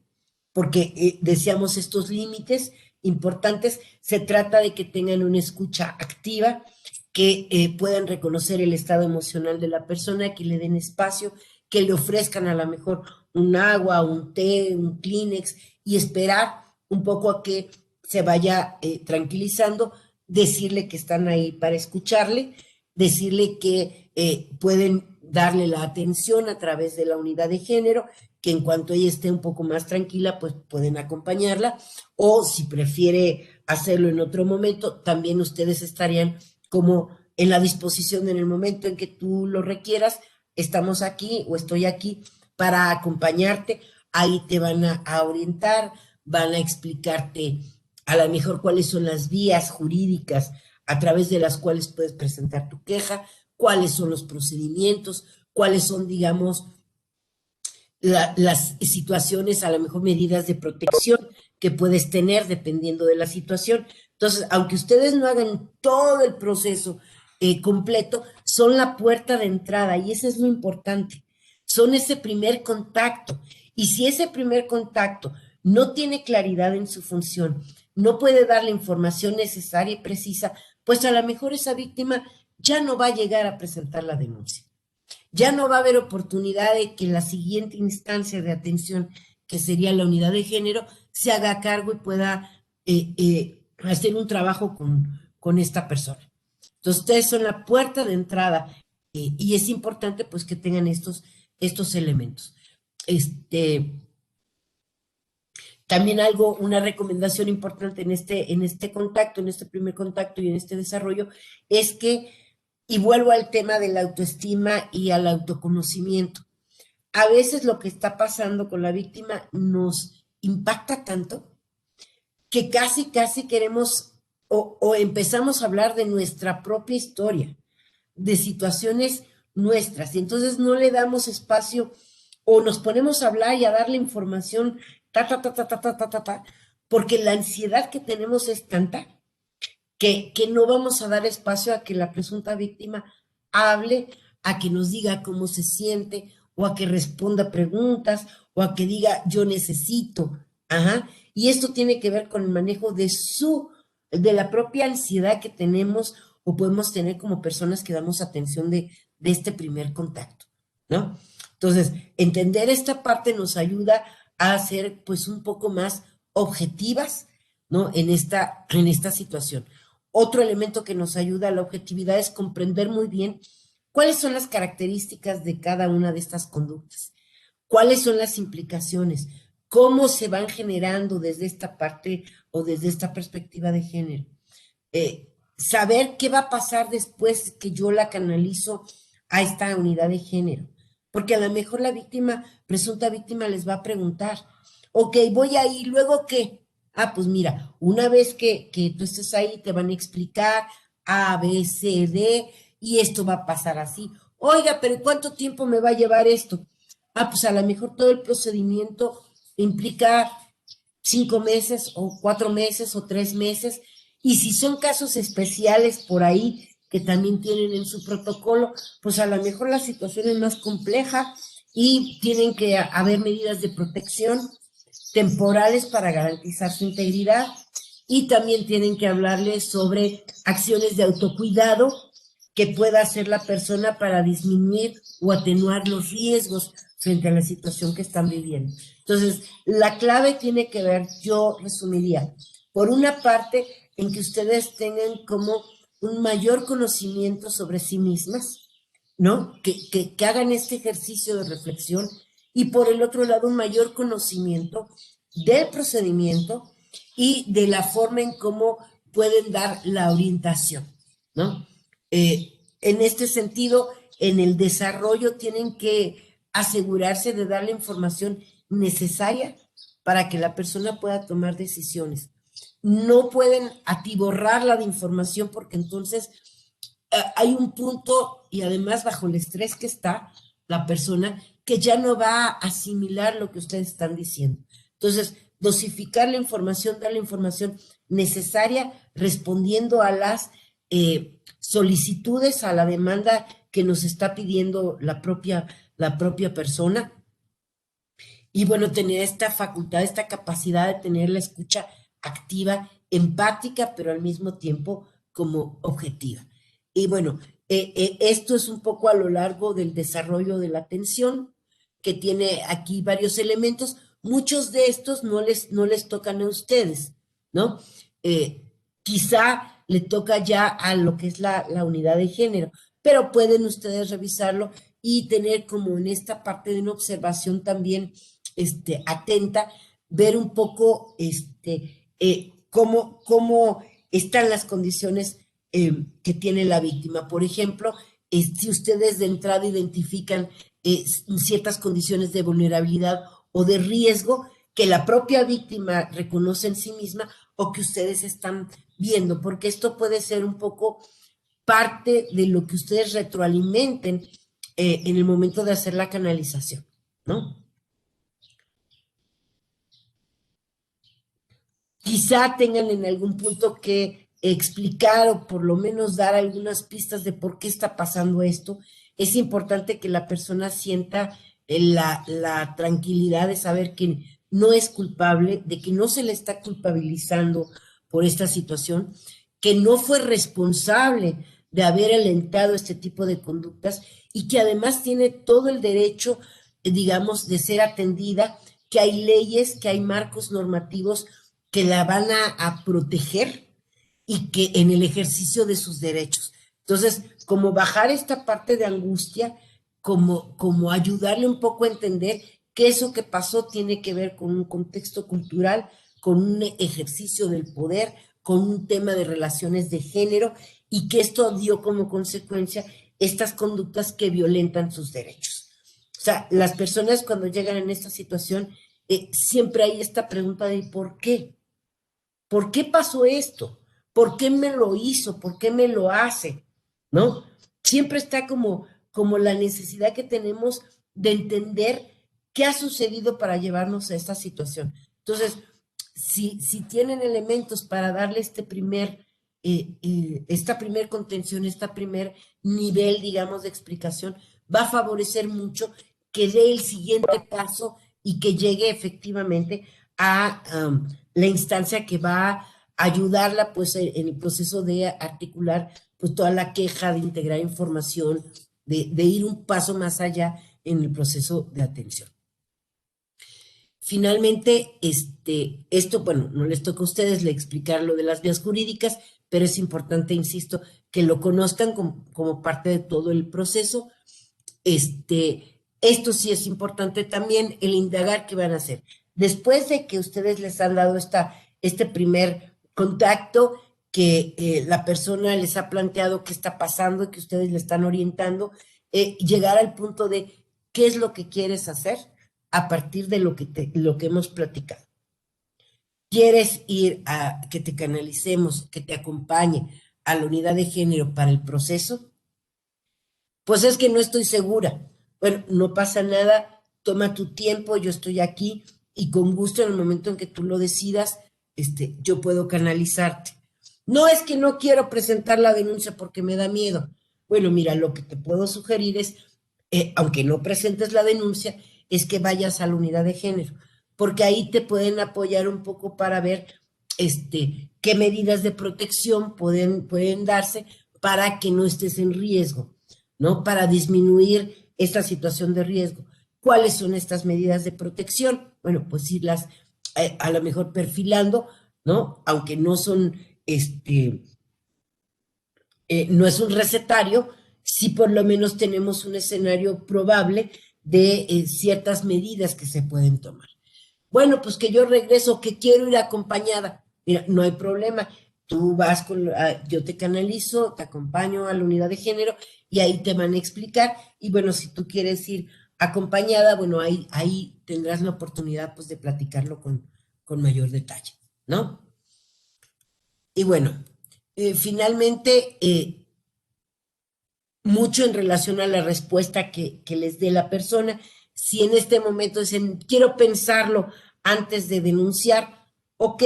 porque decíamos estos límites importantes, se trata de que tengan una escucha activa, que puedan reconocer el estado emocional de la persona, que le den espacio, que le ofrezcan a lo mejor un agua, un té, un Kleenex y esperar un poco a que se vaya tranquilizando, decirle que están ahí para escucharle, decirle que pueden darle la atención a través de la unidad de género, que en cuanto ella esté un poco más tranquila, pues pueden acompañarla, o si prefiere hacerlo en otro momento, también ustedes estarían como en la disposición en el momento en que tú lo requieras, estamos aquí o estoy aquí para acompañarte, ahí te van a orientar, van a explicarte a lo mejor cuáles son las vías jurídicas a través de las cuales puedes presentar tu queja, cuáles son los procedimientos, cuáles son, digamos, las situaciones, a lo mejor medidas de protección que puedes tener dependiendo de la situación. Entonces, aunque ustedes no hagan todo el proceso completo, son la puerta de entrada y eso es lo importante. Son ese primer contacto. Y si ese primer contacto no tiene claridad en su función, no puede dar la información necesaria y precisa, pues a lo mejor esa víctima ya no va a llegar a presentar la denuncia. Ya no va a haber oportunidad de que la siguiente instancia de atención, que sería la unidad de género, se haga cargo y pueda hacer un trabajo con esta persona. Entonces, ustedes son la puerta de entrada y es importante pues que tengan estos elementos. También una recomendación importante en este contacto, en este primer contacto y en este desarrollo, es que, y vuelvo al tema de la autoestima y al autoconocimiento, a veces lo que está pasando con la víctima nos impacta tanto que casi queremos o empezamos a hablar de nuestra propia historia, de situaciones nuestras, y entonces no le damos espacio o nos ponemos a hablar y a darle información, porque la ansiedad que tenemos es tanta que no vamos a dar espacio a que la presunta víctima hable, a que nos diga cómo se siente, o a que responda preguntas, o a que diga yo necesito. Ajá. Y esto tiene que ver con el manejo de la propia ansiedad que tenemos o podemos tener como personas que damos atención de este primer contacto, ¿no? Entonces, entender esta parte nos ayuda a ser pues un poco más objetivas, ¿no? En esta situación. Otro elemento que nos ayuda a la objetividad es comprender muy bien cuáles son las características de cada una de estas conductas, cuáles son las implicaciones, cómo se van generando desde esta parte o desde esta perspectiva de género. Saber qué va a pasar después que yo la canalizo a esta unidad de género, porque a lo mejor la víctima, presunta víctima, les va a preguntar, ok, voy ahí, ¿luego qué? Ah, pues mira, una vez que tú estés ahí, te van a explicar A, B, C, D, y esto va a pasar así. Oiga, pero ¿cuánto tiempo me va a llevar esto? Ah, pues a lo mejor todo el procedimiento implica 5 meses o 4 meses o 3 meses. Y si son casos especiales por ahí que también tienen en su protocolo, pues a lo mejor la situación es más compleja y tienen que haber medidas de protección temporales para garantizar su integridad y también tienen que hablarles sobre acciones de autocuidado que pueda hacer la persona para disminuir o atenuar los riesgos frente a la situación que están viviendo. Entonces, la clave tiene que ver, yo resumiría, por una parte, en que ustedes tengan como un mayor conocimiento sobre sí mismas, ¿no? Que hagan este ejercicio de reflexión y por el otro lado un mayor conocimiento del procedimiento y de la forma en cómo pueden dar la orientación, ¿no? En este sentido, en el desarrollo tienen que asegurarse de dar la información necesaria para que la persona pueda tomar decisiones. No pueden atiborrarla de información porque entonces hay un punto y además bajo el estrés que está la persona que ya no va a asimilar lo que ustedes están diciendo. Entonces, dosificar la información, dar la información necesaria respondiendo a las solicitudes, a la demanda que nos está pidiendo la propia persona Y bueno, tener esta facultad, esta capacidad de tener la escucha activa, empática, pero al mismo tiempo como objetiva. Y bueno, esto es un poco a lo largo del desarrollo de la atención, que tiene aquí varios elementos. Muchos de estos no les tocan a ustedes, ¿no? Quizá le toca ya a lo que es la unidad de género, pero pueden ustedes revisarlo y tener como en esta parte de una observación también atenta, ver un poco cómo están las condiciones que tiene la víctima. Por ejemplo, si ustedes de entrada identifican ciertas condiciones de vulnerabilidad o de riesgo que la propia víctima reconoce en sí misma o que ustedes están viendo, porque esto puede ser un poco parte de lo que ustedes retroalimenten en el momento de hacer la canalización, ¿no? Quizá tengan en algún punto que explicar o por lo menos dar algunas pistas de por qué está pasando esto. Es importante que la persona sienta la tranquilidad de saber que no es culpable, de que no se le está culpabilizando por esta situación, que no fue responsable de haber alentado este tipo de conductas y que además tiene todo el derecho, digamos, de ser atendida, que hay leyes, que hay marcos normativos que la van a proteger y que en el ejercicio de sus derechos. Entonces, como bajar esta parte de angustia, como ayudarle un poco a entender que eso que pasó tiene que ver con un contexto cultural, con un ejercicio del poder, con un tema de relaciones de género y que esto dio como consecuencia estas conductas que violentan sus derechos. O sea, las personas cuando llegan en esta situación, siempre hay esta pregunta de ¿por qué? ¿Por qué pasó esto? ¿Por qué me lo hizo? ¿Por qué me lo hace? ¿No? Siempre está como la necesidad que tenemos de entender qué ha sucedido para llevarnos a esta situación. Entonces, si tienen elementos para darle esta primer contención, esta primer nivel, digamos, de explicación, va a favorecer mucho que dé el siguiente paso y que llegue efectivamente a la instancia que va a ayudarla pues en el proceso de articular pues toda la queja, de integrar información, de ir un paso más allá en el proceso de atención. Finalmente, esto, bueno, no les toca a ustedes le explicar lo de las vías jurídicas, pero es importante, insisto, que lo conozcan como parte de todo el proceso. Esto sí es importante también, el indagar qué van a hacer. Después de que ustedes les han dado este primer contacto, que la persona les ha planteado qué está pasando y que ustedes le están orientando, llegar al punto de qué es lo que quieres hacer a partir de lo que hemos platicado. ¿Quieres ir a que te canalicemos, que te acompañe a la unidad de género para el proceso? Pues es que no estoy segura. Bueno, no pasa nada, toma tu tiempo, yo estoy aquí y con gusto en el momento en que tú lo decidas, yo puedo canalizarte. No es que no quiero presentar la denuncia porque me da miedo. Bueno, mira, lo que te puedo sugerir es, aunque no presentes la denuncia, es que vayas a la unidad de género, porque ahí te pueden apoyar un poco para ver qué medidas de protección pueden darse para que no estés en riesgo, ¿no? Para disminuir esta situación de riesgo. ¿Cuáles son estas medidas de protección? Bueno, pues irlas a lo mejor perfilando, ¿no? Aunque no son, no es un recetario, sí por lo menos tenemos un escenario probable de ciertas medidas que se pueden tomar. Bueno, pues que yo regreso, que quiero ir acompañada. Mira, no hay problema. Tú vas yo te canalizo, te acompaño a la unidad de género y ahí te van a explicar. Y bueno, si tú quieres ir acompañada, bueno, ahí tendrás la oportunidad pues de platicarlo con mayor detalle, ¿no? Y bueno, finalmente, mucho en relación a la respuesta que les dé la persona. Si en este momento dicen, quiero pensarlo antes de denunciar, ok,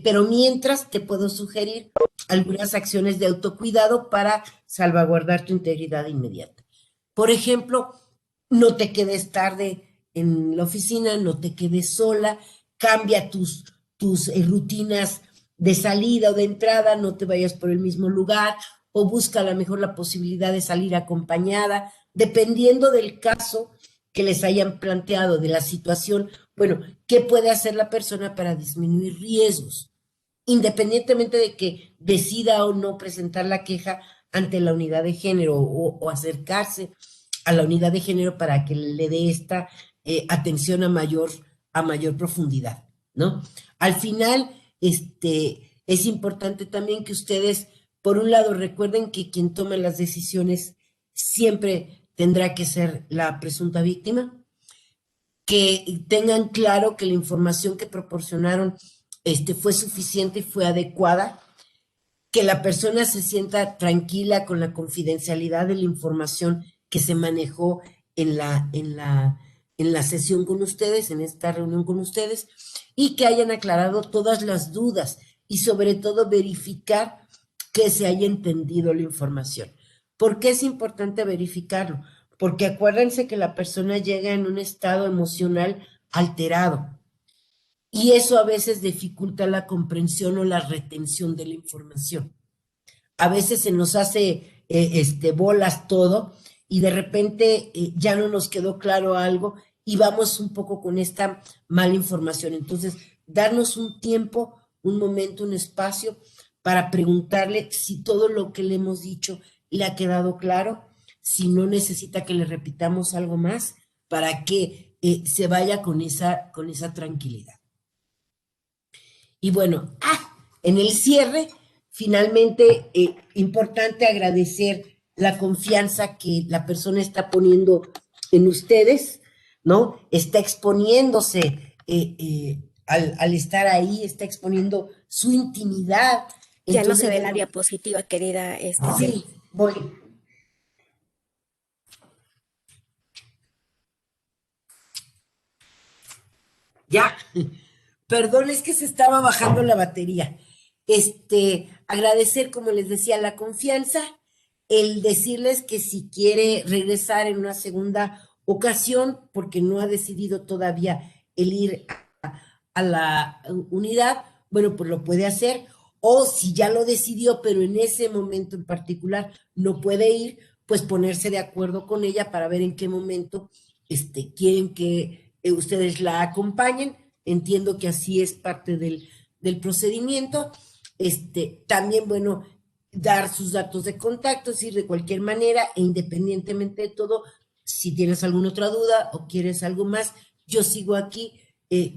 pero mientras te puedo sugerir algunas acciones de autocuidado para salvaguardar tu integridad inmediata. Por ejemplo, no te quedes tarde en la oficina, no te quedes sola, cambia tus rutinas de salida o de entrada, no te vayas por el mismo lugar o busca a lo mejor la posibilidad de salir acompañada, dependiendo del caso que les hayan planteado, de la situación. Bueno, ¿qué puede hacer la persona para disminuir riesgos? Independientemente de que decida o no presentar la queja ante la unidad de género o acercarse a la unidad de género para que le dé esta atención a mayor profundidad, ¿no? Al final, es importante también que ustedes, por un lado, recuerden que quien toma las decisiones siempre tendrá que ser la presunta víctima, que tengan claro que la información que proporcionaron fue suficiente y fue adecuada, que la persona se sienta tranquila con la confidencialidad de la información que se manejó en la sesión con ustedes, en esta reunión con ustedes, y que hayan aclarado todas las dudas y sobre todo verificar que se haya entendido la información. ¿Por qué es importante verificarlo? Porque acuérdense que la persona llega en un estado emocional alterado y eso a veces dificulta la comprensión o la retención de la información. A veces se nos hace bolas todo y de repente ya no nos quedó claro algo y vamos un poco con esta mala información. Entonces, darnos un tiempo, un momento, un espacio para preguntarle si todo lo que le hemos dicho le ha quedado claro, si no necesita que le repitamos algo más para que se vaya con esa tranquilidad. Y bueno, en el cierre, finalmente, importante agradecer la confianza que la persona está poniendo en ustedes, ¿no? Está exponiéndose al estar ahí, está exponiendo su intimidad. Ya no se Entonces, ve la bueno, diapositiva, querida Silvia. sí, voy. Ya, perdón, es que se estaba bajando la batería. Agradecer, como les decía, la confianza, el decirles que si quiere regresar en una segunda ocasión, porque no ha decidido todavía el ir a la unidad, bueno, pues lo puede hacer, o si ya lo decidió, pero en ese momento en particular no puede ir, pues ponerse de acuerdo con ella para ver en qué momento quieren que ustedes la acompañen. Entiendo que así es parte del procedimiento. También, bueno, dar sus datos de contacto, si de cualquier manera, e independientemente de todo, si tienes alguna otra duda o quieres algo más, yo sigo aquí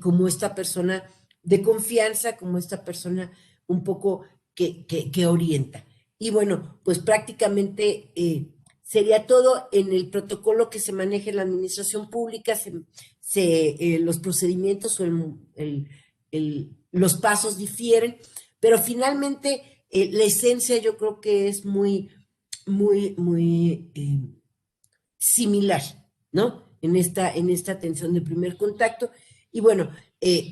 como esta persona de confianza, como esta persona un poco que orienta. Y bueno, pues prácticamente sería todo en el protocolo que se maneja en la administración pública, los procedimientos o los pasos difieren, pero finalmente la esencia yo creo que es muy similar, ¿no? En esta atención de primer contacto. Y bueno,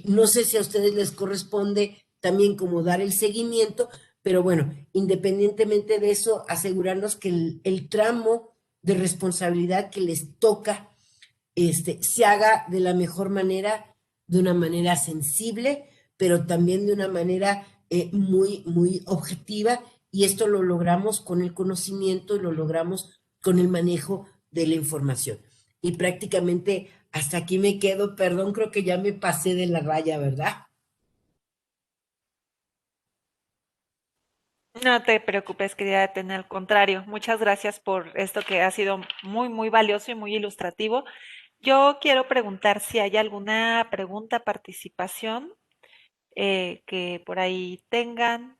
no sé si a ustedes les corresponde también como dar el seguimiento, pero bueno, independientemente de eso, asegurarnos que el tramo de responsabilidad que les toca se haga de la mejor manera, de una manera sensible, pero también de una manera muy objetiva, y esto lo logramos con el conocimiento y lo logramos con el manejo de la información. Y prácticamente hasta aquí me quedo, perdón, creo que ya me pasé de la raya, ¿verdad? No te preocupes, querida Tena, al contrario. Muchas gracias por esto que ha sido muy, muy valioso y muy ilustrativo. Yo quiero preguntar si hay alguna pregunta, participación que por ahí tengan,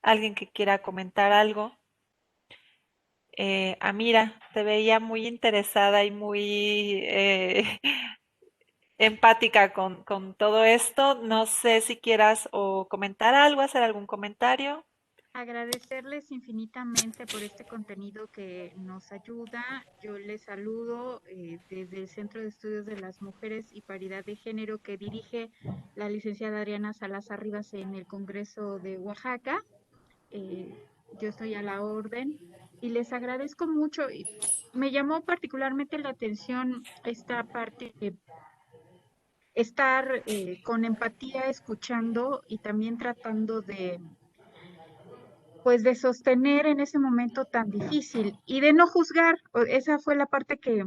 alguien que quiera comentar algo. Amira, te veía muy interesada y muy empática con todo esto. No sé si quieras o comentar algo, hacer algún comentario. Agradecerles infinitamente por este contenido que nos ayuda. Yo les saludo desde el Centro de Estudios de las Mujeres y Paridad de Género que dirige la licenciada Adriana Salazar Rivas en el Congreso de Oaxaca. Yo estoy a la orden y les agradezco mucho. Y me llamó particularmente la atención esta parte de estar con empatía escuchando y también tratando de, pues, de sostener en ese momento tan difícil y de no juzgar. Esa fue la parte que,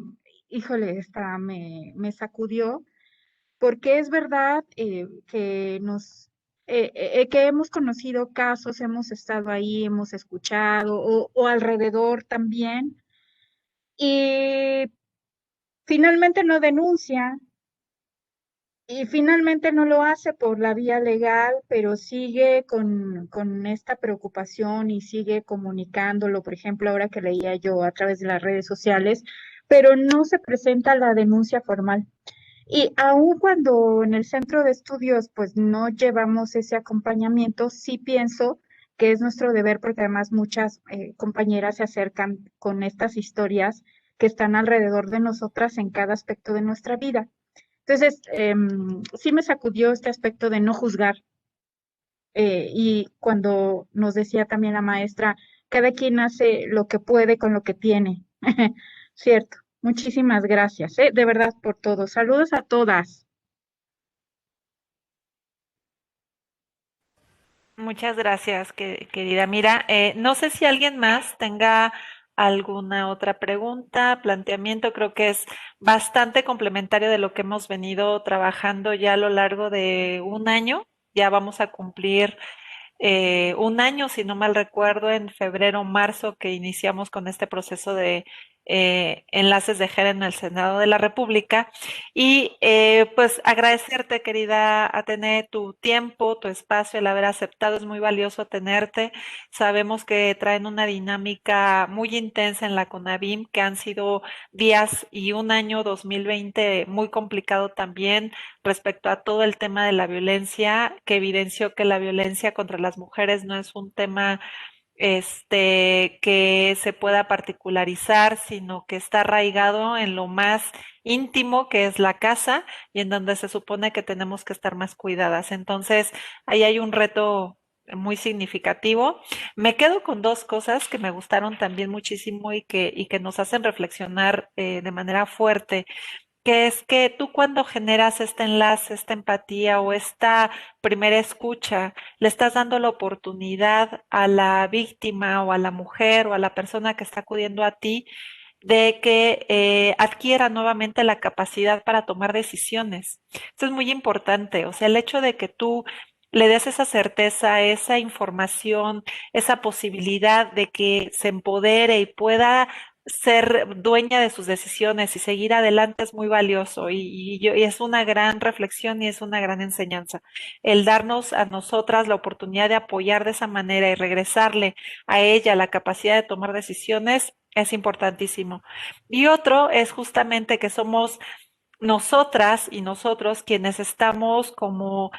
híjole, esta me sacudió, porque es verdad que que hemos conocido casos, hemos estado ahí, hemos escuchado o alrededor también, y finalmente no denuncia. Y finalmente no lo hace por la vía legal, pero sigue con esta preocupación y sigue comunicándolo, por ejemplo, ahora que leía yo a través de las redes sociales, pero no se presenta la denuncia formal. Y aun cuando en el centro de estudios pues no llevamos ese acompañamiento, sí pienso que es nuestro deber porque además muchas compañeras se acercan con estas historias que están alrededor de nosotras en cada aspecto de nuestra vida. Entonces, sí me sacudió este aspecto de no juzgar. Y cuando nos decía también la maestra, cada quien hace lo que puede con lo que tiene. Cierto. Muchísimas gracias, de verdad por todo. Saludos a todas. Muchas gracias, querida. Mira, no sé si alguien más tenga alguna otra pregunta, planteamiento. Creo que es bastante complementario de lo que hemos venido trabajando ya a lo largo de un año. Ya vamos a cumplir un año, si no mal recuerdo, en febrero o marzo que iniciamos con este proceso de enlaces de género en el Senado de la República. Y pues agradecerte, querida Atene, tu tiempo, tu espacio, el haber aceptado, es muy valioso tenerte. Sabemos que traen una dinámica muy intensa en la CONAVIM, que han sido días y un año 2020 muy complicado también respecto a todo el tema de la violencia, que evidenció que la violencia contra las mujeres no es un tema que se pueda particularizar, sino que está arraigado en lo más íntimo que es la casa y en donde se supone que tenemos que estar más cuidadas. Entonces, ahí hay un reto muy significativo. Me quedo con dos cosas que me gustaron también muchísimo y que nos hacen reflexionar de manera fuerte, que es que tú cuando generas este enlace, esta empatía o esta primera escucha, le estás dando la oportunidad a la víctima o a la mujer o a la persona que está acudiendo a ti de que adquiera nuevamente la capacidad para tomar decisiones. Esto es muy importante, o sea, el hecho de que tú le des esa certeza, esa información, esa posibilidad de que se empodere y pueda ser dueña de sus decisiones y seguir adelante es muy valioso y es una gran reflexión y es una gran enseñanza. El darnos a nosotras la oportunidad de apoyar de esa manera y regresarle a ella la capacidad de tomar decisiones es importantísimo. Y otro es justamente que somos nosotras y nosotros quienes estamos como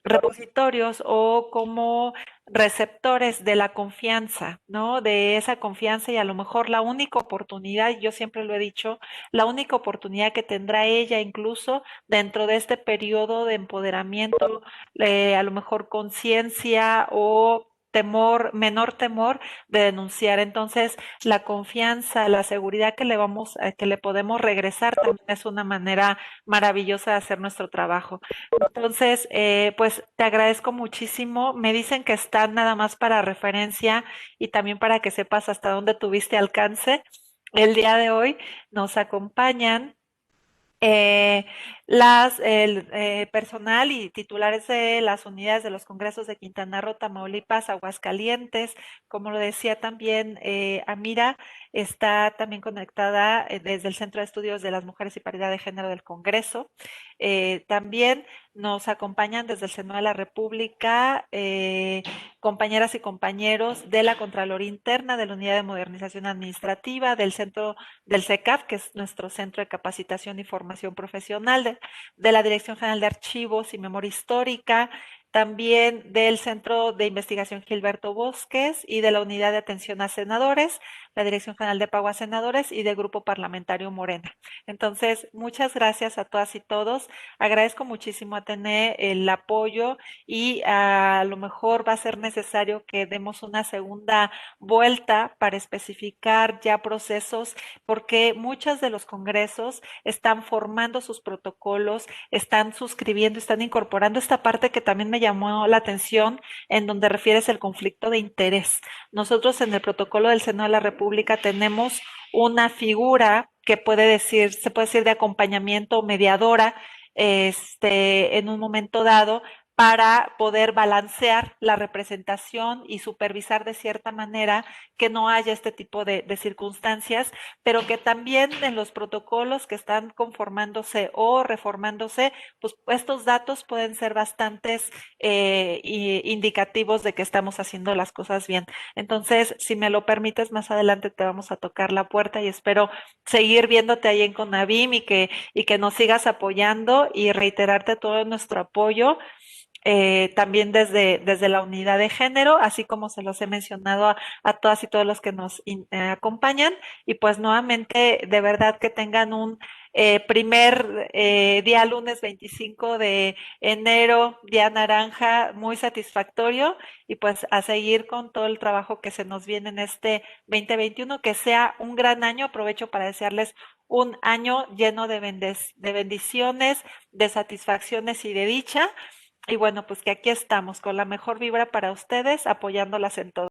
repositorios o como receptores de la confianza, ¿no? De esa confianza y a lo mejor la única oportunidad, yo siempre lo he dicho, la única oportunidad que tendrá ella incluso dentro de este periodo de empoderamiento, a lo mejor conciencia o temor, menor temor de denunciar. Entonces, la confianza, la seguridad que le vamos, que le podemos regresar también es una manera maravillosa de hacer nuestro trabajo. Entonces, pues te agradezco muchísimo. Me dicen que están nada más para referencia y también para que sepas hasta dónde tuviste alcance. El día de hoy nos acompañan eh, el personal y titulares de las unidades de los congresos de Quintana Roo, Tamaulipas, Aguascalientes, como lo decía también Amira, está también conectada desde el Centro de Estudios de las Mujeres y Paridad de Género del Congreso. También nos acompañan desde el Senado de la República compañeras y compañeros de la Contraloría Interna, de la Unidad de Modernización Administrativa, del Centro del CECAF, que es nuestro Centro de Capacitación y Formación Profesional, de la Dirección General de Archivos y Memoria Histórica, también del Centro de Investigación Gilberto Bosques y de la Unidad de Atención a Senadores, la Dirección General de Pago a Senadores y del Grupo Parlamentario Morena. Entonces, muchas gracias a todas y todos. Agradezco muchísimo a tener el apoyo y a lo mejor va a ser necesario que demos una segunda vuelta para especificar ya procesos, porque muchos de los congresos están formando sus protocolos, están suscribiendo, están incorporando esta parte que también me llamó la atención, en donde refieres el conflicto de interés. Nosotros en el protocolo del Senado de la República tenemos una figura que puede decir, se puede decir de acompañamiento o mediadora, en un momento dado, para poder balancear la representación y supervisar de cierta manera que no haya este tipo de circunstancias, pero que también en los protocolos que están conformándose o reformándose, pues estos datos pueden ser bastantes indicativos de que estamos haciendo las cosas bien. Entonces, si me lo permites, más adelante te vamos a tocar la puerta y espero seguir viéndote ahí en Conavim y que nos sigas apoyando y reiterarte todo nuestro apoyo también desde la unidad de género, así como se los he mencionado a todas y todos los que nos acompañan. Y pues nuevamente, de verdad que tengan un primer día lunes 25 de enero, día naranja, muy satisfactorio y pues a seguir con todo el trabajo que se nos viene en este 2021, que sea un gran año. Aprovecho para desearles un año lleno de bendiciones, de satisfacciones y de dicha. Y bueno, pues que aquí estamos con la mejor vibra para ustedes, apoyándolas en todo.